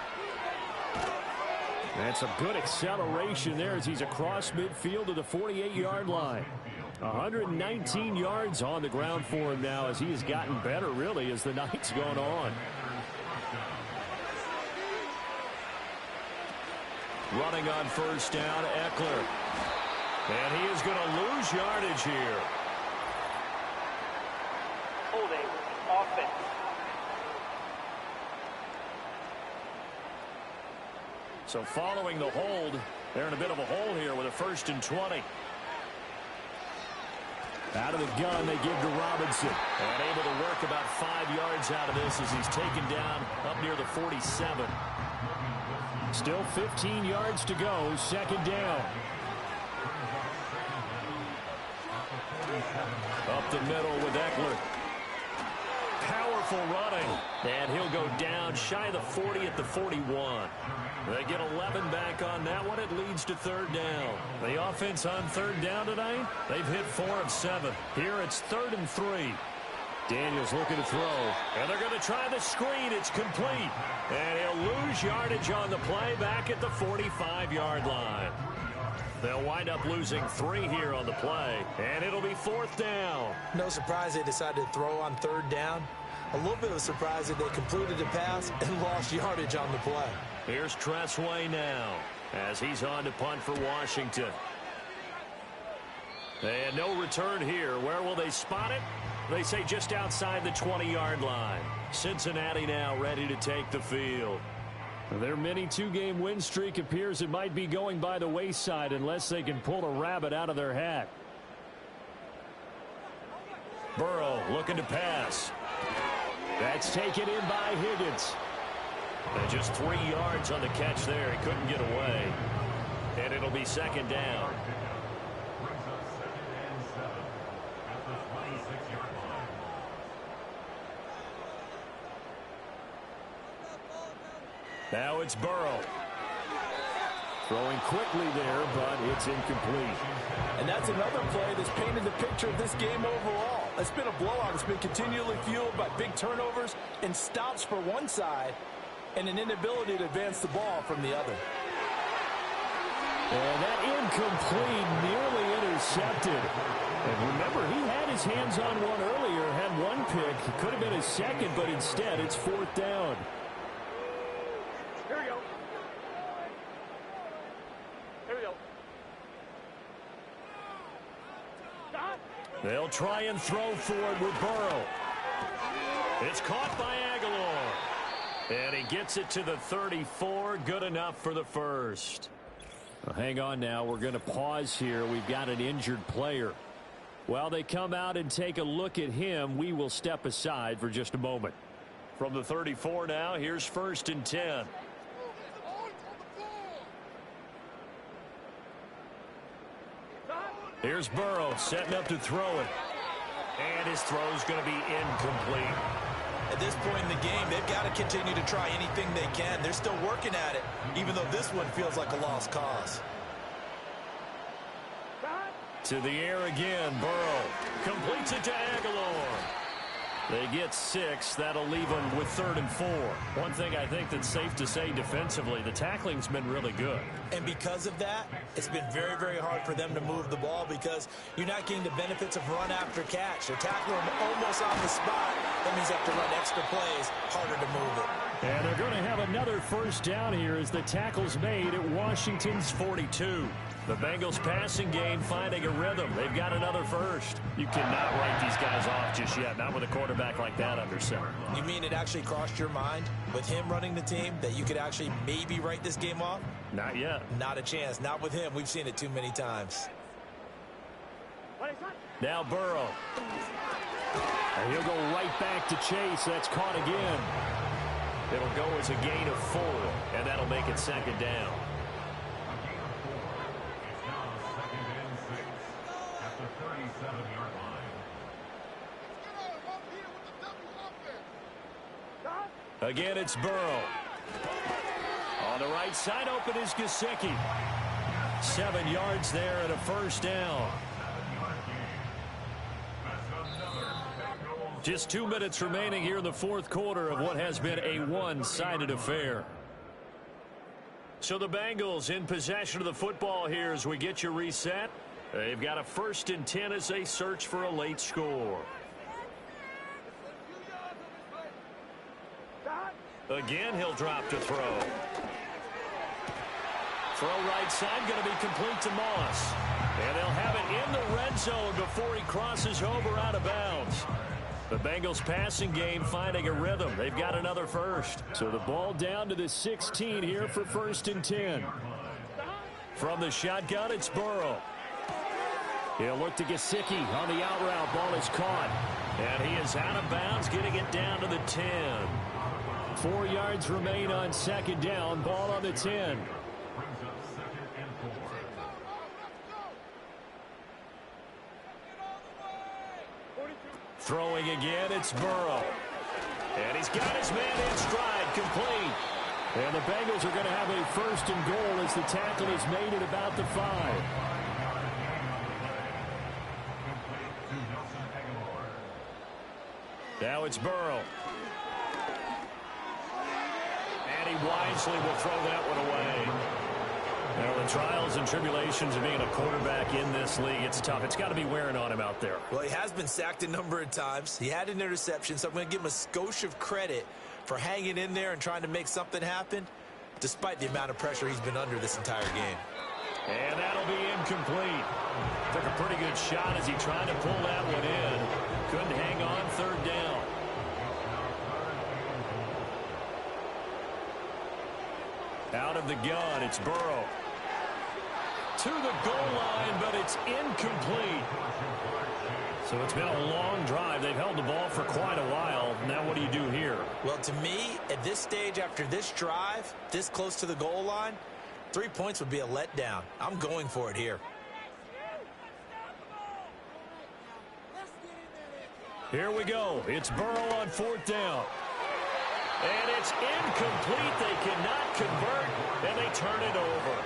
That's a good acceleration there as he's across midfield to the 48-yard line. 119 yards on the ground for him now as he has gotten better, really, as the night's gone on. Running on 1st down, Eckler. And he is going to lose yardage here. Holding. Offense. So following the hold, they're in a bit of a hole here with a 1st and 20. Out of the gun, they give to Robinson. And able to work about 5 yards out of this as he's taken down up near the 47. Still 15 yards to go, 2nd down. Up the middle with Eckler. Powerful running. And he'll go down shy of the 40 at the 41. They get 11 back on that one. It leads to 3rd down. The offense on 3rd down tonight, they've hit 4 of 7. Here it's 3rd and 3. Daniels looking to throw. And they're going to try the screen. It's complete. And he'll lose yardage on the play back at the 45-yard line. They'll wind up losing 3 here on the play. And it'll be 4th down. No surprise they decided to throw on 3rd down. A little bit of a surprise that they completed the pass and lost yardage on the play. Here's Tressway now as he's on to punt for Washington. And no return here. Where will they spot it? They say just outside the 20-yard line. Cincinnati now ready to take the field. Their mini 2-game win streak appears it might be going by the wayside unless they can pull a rabbit out of their hat. Burrow looking to pass. That's taken in by Higgins. And just 3 yards on the catch there. He couldn't get away. And it'll be 2nd down. Brings up 2nd and 7 at the 26-yard line. Now it's Burrow. Throwing quickly there, but it's incomplete. And that's another play that's painted the picture of this game overall. It's been a blowout. It's been continually fueled by big turnovers and stops for one side and an inability to advance the ball from the other. And that incomplete, nearly intercepted. And remember, he had his hands on one earlier, had one pick. It could have been his 2nd, but instead it's 4th down. Here we go. Here we go. Stop. They'll try and throw for it with Burrow. It's caught by Aguilar. And he gets it to the 34. Good enough for the first. Well, hang on now. We're going to pause here. We've got an injured player. While they come out and take a look at him, we will step aside for just a moment. From the 34 now, here's 1st and 10. Here's Burrow setting up to throw it. And his throw's going to be incomplete. At this point in the game, they've got to continue to try anything they can. They're still working at it, even though this one feels like a lost cause. To the air again, Burrow completes it to Aguilar. They get 6. That'll leave them with 3rd and 4. One thing I think that's safe to say defensively, the tackling's been really good. And because of that, it's been very, very hard for them to move the ball because you're not getting the benefits of run after catch. They're tackling them almost on the spot. That means they have to run extra plays, harder to move it. And they're going to have another first down here as the tackle's made at Washington's 42. The Bengals passing game finding a rhythm. They've got another first. You cannot write these guys off just yet, not with a quarterback like that under center. You mean it actually crossed your mind with him running the team that you could actually maybe write this game off? Not yet. Not a chance. Not with him. We've seen it too many times. Now Burrow. And he'll go right back to Chase. That's caught again. It'll go as a gain of 4, and that'll make it 2nd down. Again, it's Burrow. On the right side, open is Gesicki. 7 yards there and a first down. Just 2 minutes remaining here in the 4th quarter of what has been a one-sided affair. So the Bengals in possession of the football here as we get you reset. They've got a 1st and 10 as they search for a late score. Again, he'll drop to throw. Throw right side, going to be complete to Moss. And they'll have it in the red zone before he crosses over out of bounds. The Bengals passing game finding a rhythm. They've got another first. So the ball down to the 16 here for 1st and 10. From the shotgun, it's Burrow. He'll look to Gesicki on the out route. Ball is caught. And he is out of bounds, getting it down to the 10. 4 yards remain on 2nd down. Ball on the 10. Throwing again, it's Burrow. And he's got his man in stride, complete. And the Bengals are going to have a 1st and goal as the tackle is made at about the 5. Now it's Burrow. And he wisely will throw that one away. Now, the trials and tribulations of being a quarterback in this league, it's tough. It's got to be wearing on him out there. Well, he has been sacked a number of times. He had an interception, so I'm going to give him a skosh of credit for hanging in there and trying to make something happen, despite the amount of pressure he's been under this entire game. And that'll be incomplete. Took a pretty good shot as he tried to pull that one in. Couldn't hang on, 3rd down. Out of the gun, it's Burrow. To the goal line, but it's incomplete. So it's been a long drive. They've held the ball for quite a while. Now what do you do here? Well, to me, at this stage, after this drive, this close to the goal line, 3 points would be a letdown. I'm going for it here. Here we go. It's Burrow on 4th down. And it's incomplete. They cannot convert, and they turn it over.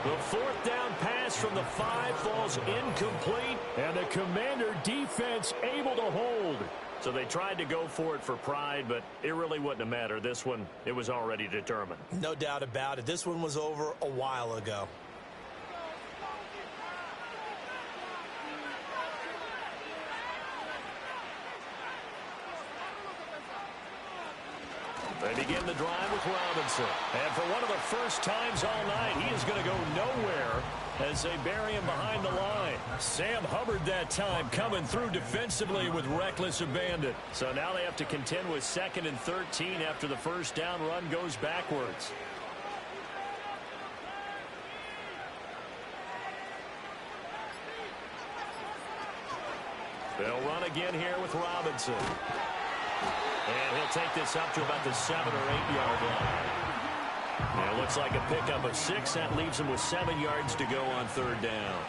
The 4th down pass from the 5 falls incomplete, and the Commander defense able to hold. So they tried to go for it for pride, but it really wouldn't have mattered. This one, it was already determined. No doubt about it. This one was over a while ago. They begin the drive with Robinson. And for one of the first times all night, he is going to go nowhere as they bury him behind the line. Sam Hubbard that time coming through defensively with reckless abandon. So now they have to contend with 2nd and 13 after the first down run goes backwards. They'll run again here with Robinson. And he'll take this up to about the 7 or 8 yard line. And it looks like a pickup of 6. That leaves him with 7 yards to go on 3rd down.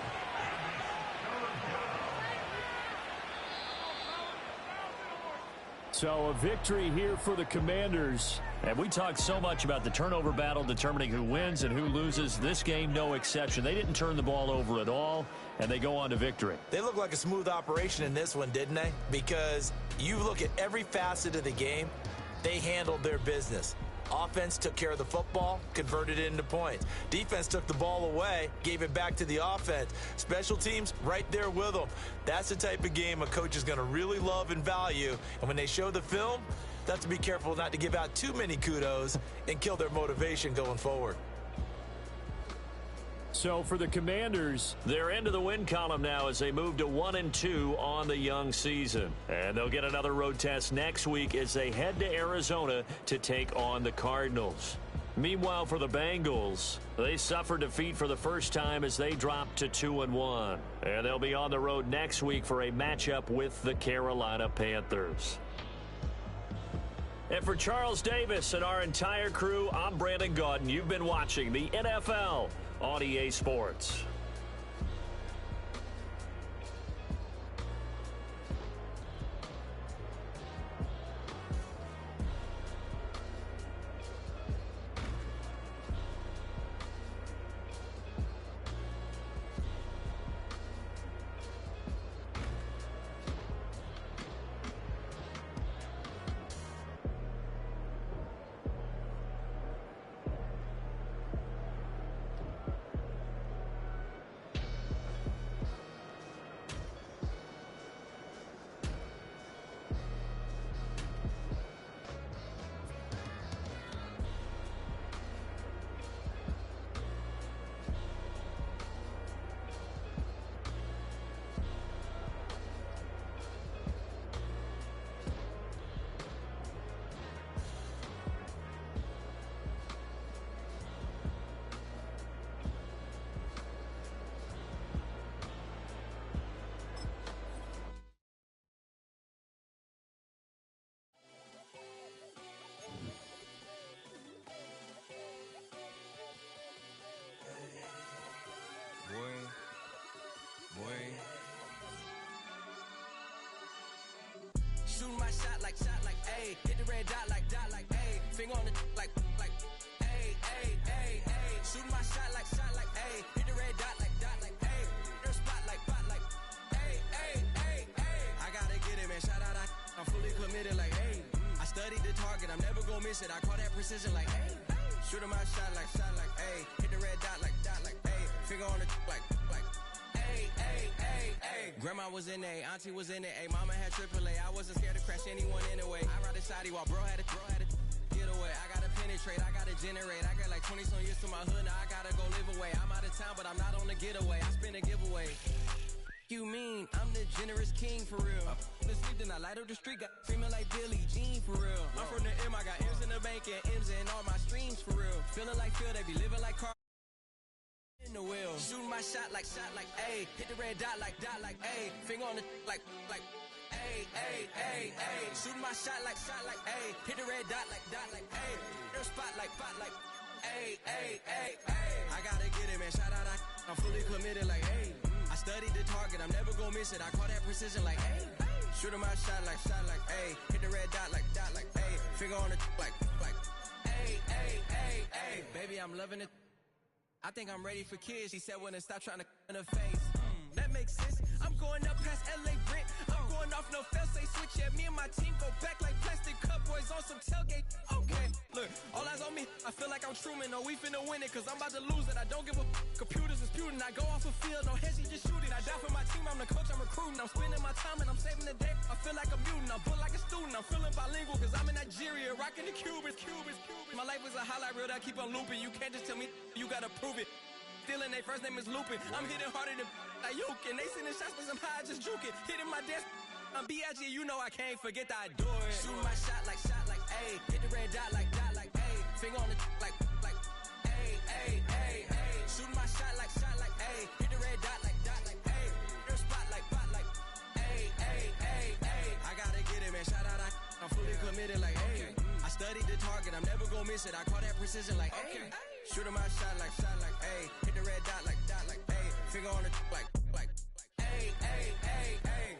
So a victory here for the Commanders. And we talked so much about the turnover battle determining who wins and who loses. This game, no exception. They didn't turn the ball over at all, and they go on to victory. They look like a smooth operation in this one, didn't they? Because you look at every facet of the game, they handled their business. Offense took care of the football, converted it into points. Defense took the ball away, gave it back to the offense. Special teams, right there with them. That's the type of game a coach is going to really love and value. And when they show the film, they have to be careful not to give out too many kudos and kill their motivation going forward. So for the Commanders, they're into the win column now as they move to 1-2 on the young season. And they'll get another road test next week as they head to Arizona to take on the Cardinals. Meanwhile, for the Bengals, they suffered defeat for the first time as they dropped to 2-1. And they'll be on the road next week for a matchup with the Carolina Panthers. And for Charles Davis and our entire crew, I'm Brandon Gaudin. You've been watching the NFL on EA Sports. Shooting my shot like, ayy. Hit the red dot like, ayy. Finger on the like, ayy, ayy, ayy, ayy. Shooting my shot like, ayy. Hit the red dot like, ayy. Their spot like, ayy, ayy, ayy, ayy. I gotta get it, man. Shout out, I'm fully committed like, ayy. I studied the target, I'm never gonna miss it. I call that precision like, ayy. Shooting my shot like, ayy. Hit the red dot like, ayy. Finger on the like, ayy, ayy, ayy, ayy. Grandma was in A, auntie was in it, ayy. Mama had AAA. I wasn't scared to crash anyone anyway. I ride a shoddy while bro had to get away. I gotta penetrate, I gotta generate. I got like 20 some years to my hood, now I gotta go live away. I'm out of town, but I'm not on the getaway. I spin a giveaway. You mean I'm the generous king for real? The sleep, then I light up the street, got feeling like Billie Jean for real. I'm from the M, I got M's in the bank and M's in all my streams for real. Feeling like Phil, they be living like Carl. In the wheel, shooting my shot like, ayy. Hit the red dot like, ayy. Finger on the like, ayy, ayy, ayy, ayy. Shooting my shot like, ayy. Hit the red dot like, ayy. Their spot like, ayy, ayy, ayy, ayy. I gotta get it, man. Shout out, I'm fully committed like, ayy. I studied the target, I'm never gonna miss it. I call that precision like, ayy. Shooting my shot like, ayy. Hit the red dot like, ayy. Finger on the like, ayy, ayy, ayy, ayy. Baby, I'm loving it. I think I'm ready for kids. She said when to stop trying to in her face. That makes sense. I'm going up past LA Brent. I'm going off no fail, say switch. Yeah, me and my team go back like plastic cup boys on some tailgate. Okay, look, all eyes on me. I feel like I'm Truman. No, we finna win it, cause I'm about to lose it. I don't give a computers is putin'. I go off a field, no heads, he just shoot it. I die for my team, I'm the coach, I'm recruiting. I'm spending my time and I'm saving the day. I feel like a mutant, I'm built like a student. I'm feeling bilingual cause I'm in Nigeria, rocking the Cubans. My life is a highlight reel that I keep on looping. You can't just tell me, you gotta prove it. Stealing, their first name is Lupin. I'm hitting harder than Ayuk, and they sending shots but I'm high, just juke it. Hitting my desk, I'm B.I.G., you know I can't forget that I do it. Shoot my shot like, ayy. Hit the red dot like, ayy. Finger on the like, ayy, ayy, ayy, ayy. Shoot my shot like, ayy. Hit the red dot like, ayy. Your spot like, ayy, ayy, ayy, ayy. I gotta get it, man. Shout out, I'm fully committed like, ayy. I studied the target, I'm never gonna miss it. I call that precision like, ayy. Shooting my shot like, ayy. Hit the red dot like, ayy. Finger on the like, ayy, ayy, ayy, ayy.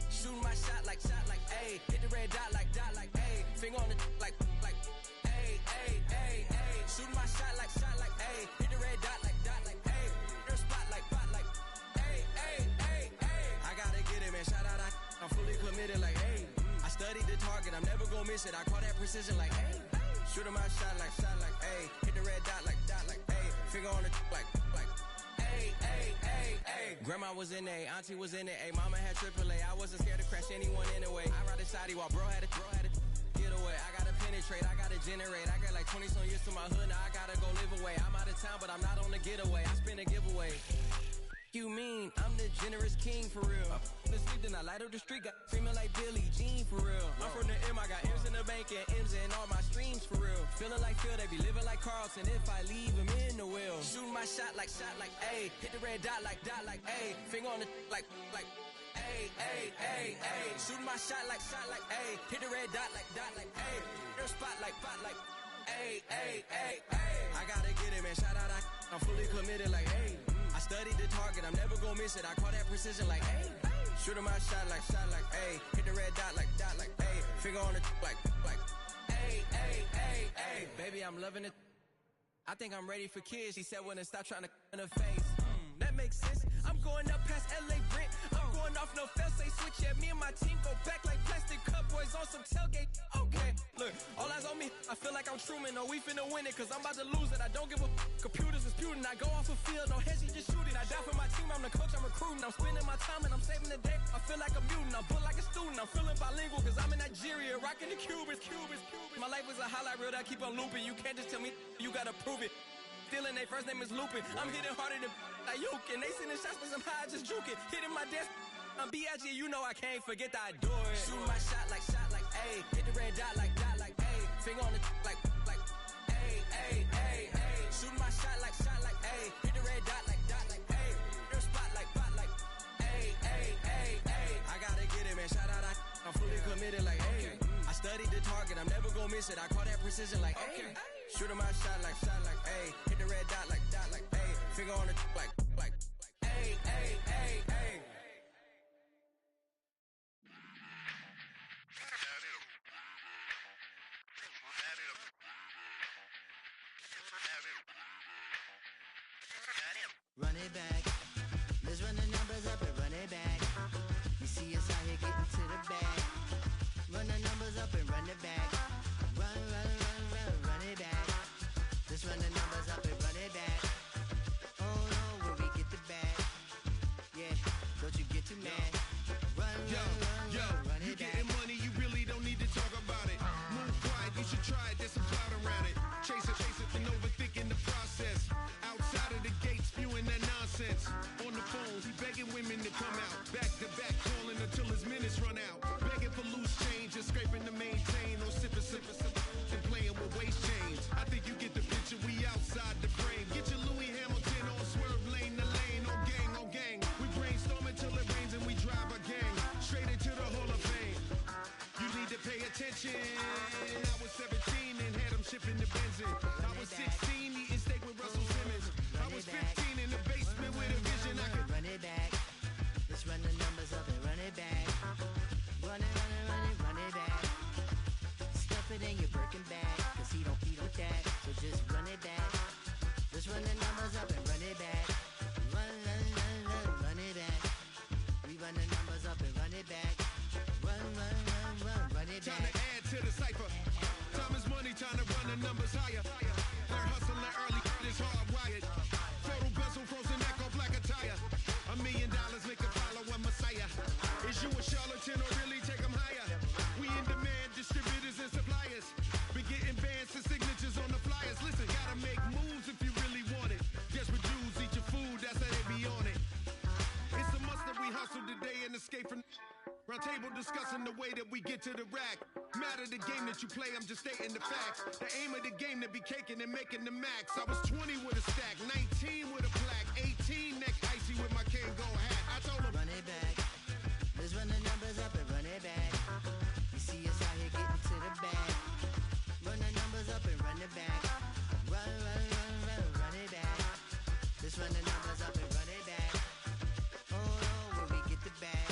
Shooting my shot like, ayy. Hit the red dot like, ayy. Finger on the like, ayy, ayy, ayy, ayy. Shooting my shot like, ayy. Hit the red dot like, ayy. Your spot like, ayy, ayy, ayy, ayy. I gotta get it, man. Shout out, I'm fully committed like, ayy. I studied the target, I'm never gonna miss it. I call that precision like, ayy. Shooting my shot like, ayy. Hit the red dot like, ayy. Finger on the like, ayy, ayy, ayy, ayy. Grandma was in A, auntie was in it, ayy. Mama had AAA. I wasn't scared to crash anyone anyway. I ride a side while bro had a get away. I gotta penetrate, I gotta generate. I got like 20 some years to my hood, now I gotta go live away. I'm out of town, but I'm not on the getaway. I spin a giveaway. You mean I'm the generous king for real? The sleep, then I light up the street, got screaming like Billie Jean for real. I'm from the M, I got M's in the bank and M's in all my streams for real. Feeling like Phil, they be living like Carlton if I leave him in the wheel. Shooting my shot like, ayy. Hit the red dot like, ayy. Finger on the like, ayy, ayy, ayy, ayy. Shooting my shot like, ayy. Hit the red dot like, ayy. Your spot like, ayy, ayy, ayy, ayy. I gotta get it, man. Shout out, I'm fully committed like, ayy. I studied the target, I'm never gonna miss it. I call that precision like, ayy. Shooting my shot like, ayy. Hit the red dot like, ayy. Finger on the like, ayy, ayy, ayy, ayy. Baby, I'm loving it. I think I'm ready for kids. She said when to stop trying to in her face. That makes sense. I'm going up past LA Brent. I'm going off no fail, say switch. Yeah, me and my team go back like plastic cup boys on some tailgate. Okay, look, all eyes on me. I feel like I'm Truman. No, we finna win it, cause I'm about to lose it. I don't give a computers disputing. I go off a field, no heads, just shoot it. I die for my team, I'm the coach, I'm recruiting. I'm spending my time and I'm saving the day. I feel like a mutant, I'm built like a student. I'm feeling bilingual, cause I'm in Nigeria, rocking the Cubans. My life is a highlight reel that I keep on looping. You can't just tell me, you gotta prove it. Stealing, their first name is Lupin. I'm hitting harder than Ayuk, and they sending shots but I'm high, just juke it. Hitting my desk, I'm B.I.G., you know I can't forget that I do it. Shooting my shot like, ayy. Hit the red dot like, ayy. Finger on the like, ayy, ayy, ayy, ayy. Shooting my shot like, ayy. Hit the red dot like, ayy. Your spot like, ayy, ayy, ayy, ayy. I gotta get it, man. Shout out, I'm fully committed like, ayy. I studied the target, I'm never gonna miss it. I call that precision like, ayy. Shooting my shot like, ayy. Hit the red dot like, ayy. Finger on the like, ayy, Ay, ay, ay, ay. Run it back. Let's run the numbers up and run it back. You see us out here getting to the bag. Run the numbers up and run it back. Run, run, run, run, run it back. Let's run the numbers up and run it back. Oh no, when we get the bag. Yeah, don't you get too mad. Run, run, run, run you it back. getting money, you really don't need to talk about it. Move quiet, you should try it, there's some cloud around it. Chase it, and overthinking the process. Outside of the gate, spewing that nonsense. On the phone, he begging women to come out. Back to back, calling until his minutes run out. Begging for loose change, just scraping to maintain. No sipping, and playing with waist chains. I think you get the picture, we outside the frame. Get your Louis Hamilton on swerve lane to lane. On gang, on gang. We brainstorm until it rains and we drive a gang. Straight into the Hall of Fame. You need to pay attention. I was 17 and had them shipping the benzin. I was 16 eating steak with Russell Simmons. I was 15 in the basement with a vision. I could run it back. Let's run the numbers up and run it back. Run it, run it, run it, run it back. Stuff it in your Birkin bag, cause he don't eat with that. So just run it back. Let's run the numbers up and run it back. Run, run, run, run, run it back. We run the numbers up and run it back. Run, run, run, run, run it back. time to add to the cipher. Time is money, time to run the numbers higher. Learn hustling early, it's hardwired. Photo bezel, frozen neck or black attire. $1 million make a follow a messiah. Is you a charlatan or really take them higher? We in demand, distributors and suppliers. Been getting bands and signatures on the flyers. Listen, gotta make moves if you really want it. Desperate Jews eat your food, that's how they be on it. It's a must that we hustle today and escape from round table discussing the way that we get to the rack. Matter the game that you play, I'm just stating the facts. The aim of the game to be caking and making the max. I was 20 with a stack, 19 with a plaque, 18 neck icy with my Kango hat. I told him, run it back. Let's run the numbers up and run it back. You see us out here getting to the bag. Run the numbers up and run it back. Run, run, run, run, run it back. Let's run the numbers up and run it back. Oh no, when we get the bag.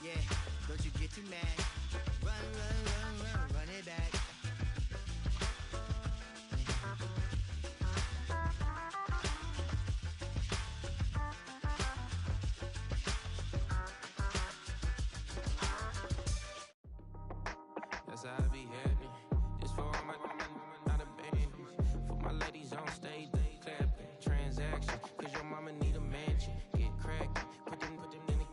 Yeah, don't you get too mad. Run, run, run, run, run it back. That's how I be happy. This for all my not a baby. For my ladies on stage, they clapping. Transaction, cause your mama need a mansion. Get crackin', put them in the.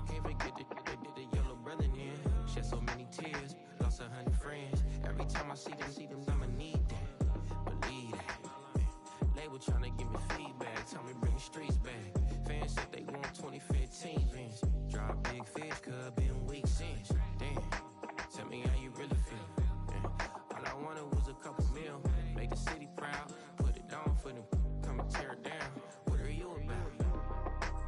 Can't forget the yellow brother in. Shed so many tears, lost 100 friends. Every time I see them, I'ma need that. Believe that. Label tryna give me feedback, tell me bring the streets back. Fans said they want 2015 Vince. Drop big fish, cause been weak since. Damn. Tell me how you really feel. Yeah. All I wanted was a couple mil. Make the city proud. Put it on for them. Come and tear it down. What are you about?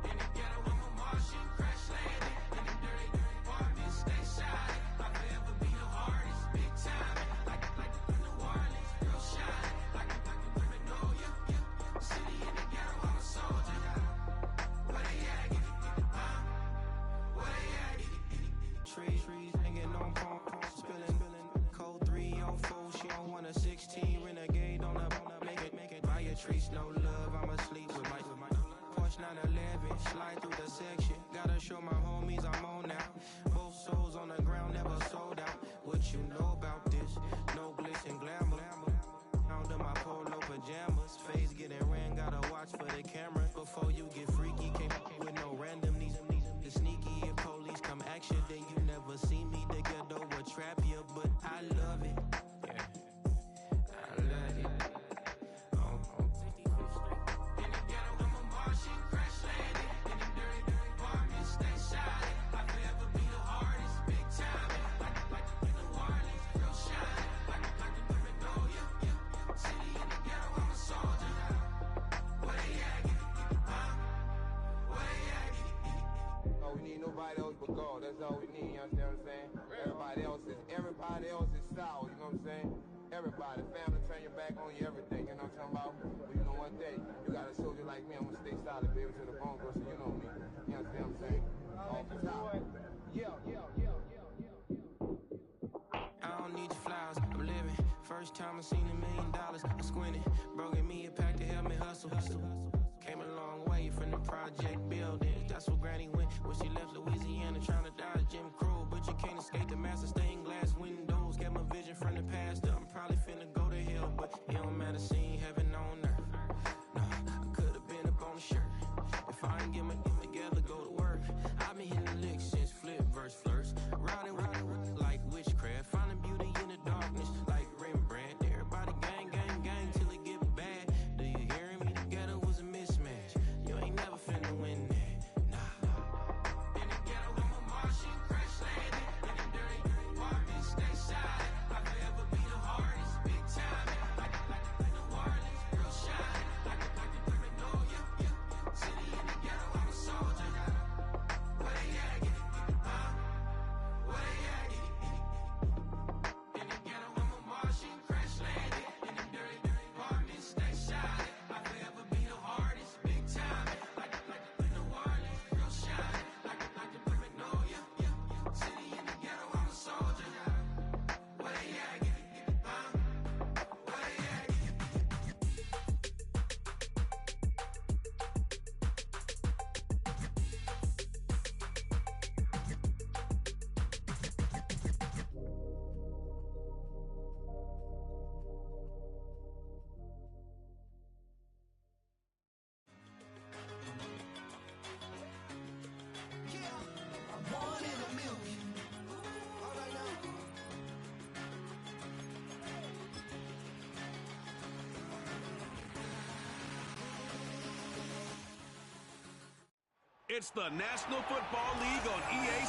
In the ghetto, I'm a Martian. Crash landing. In the dirty apartments. Stay shining. I'll forever be the hardest. Big time. Like the New Orleans. Real shine. Like the women know you. City in the ghetto, I'm a soldier. Where they at? Where they at? Trees hanging on palm, spilling. Code 3 on 4, she don't want a 16. Renegade on the make it. Buy a trees, no love, I'ma sleep with my Porsche 911, slide through the section. Gotta show my homies I'm on now. Both souls on the ground, never sold out. What you know about this? No glitz and glamour. Under my polo pajamas, face getting ran, gotta watch for the camera. Before you get freaky, can't with no random needs. The sneaky, if police come action, then you never see me. The ghetto will trap you, but I love it. Yeah, I love it. In the ghetto, I'm a Martian, crash landing. In the dirty apartments, stay shining. I'll forever be the hardest, big time. Like the New Orleans, real shine. Like the women know you. City in the ghetto, I'm a soldier. Where they at? Where they at? Oh, we need nobody else but God. That's all we need, you understand what I'm saying? Everybody else is sour, you know what I'm saying? Everybody, family, turn your back on you, everything. You know what I'm talking about? But you know one thing, you got a soldier like me, I'm gonna stay solid, baby, to the bone, bro. So you know me. You understand what I'm saying? Off the top. I don't need your flowers, I'm living. First time I seen $1 million, I squinted. Bro, gave me a pack to help me hustle. Came a long way from the project buildings. That's where Granny went when she left Louisiana, trying to dodge Jim Crow. But you can't escape the master stained glass windows. Got my vision from the past. I'm probably finna go to hell, but it don't matter. Seeing heaven on earth. No, I could have been up on the shirt. If I ain't get my shit together, go to work. I've been hitting the licks since flip verse flirts. Riding with like witchcraft, finding beauty in the darkness like Rembrandt. Everybody gang, gang, gang till it get bad. Do you hear me? Together was a mismatch. You ain't never finna win that. Nah. In the ghetto, I'm a Martian crash landing. In the dirty apartment, stay silent. I'll forever be the hardest, big time. Like New Orleans, real shine. Like the perfect know ya. City in the ghetto, I'm a soldier. Where they at? Get it, huh? Where they at? Get it. In the ghetto, I'm a Martian crash landing. In the dirty apartment, stay silent. I'll forever be the hardest, big time. Like New Orleans, real shine. Like the perfect know ya. City in the ghetto, I'm a soldier. Where they at? Get it, huh? Where they at? Get it. It's the National Football League on EA.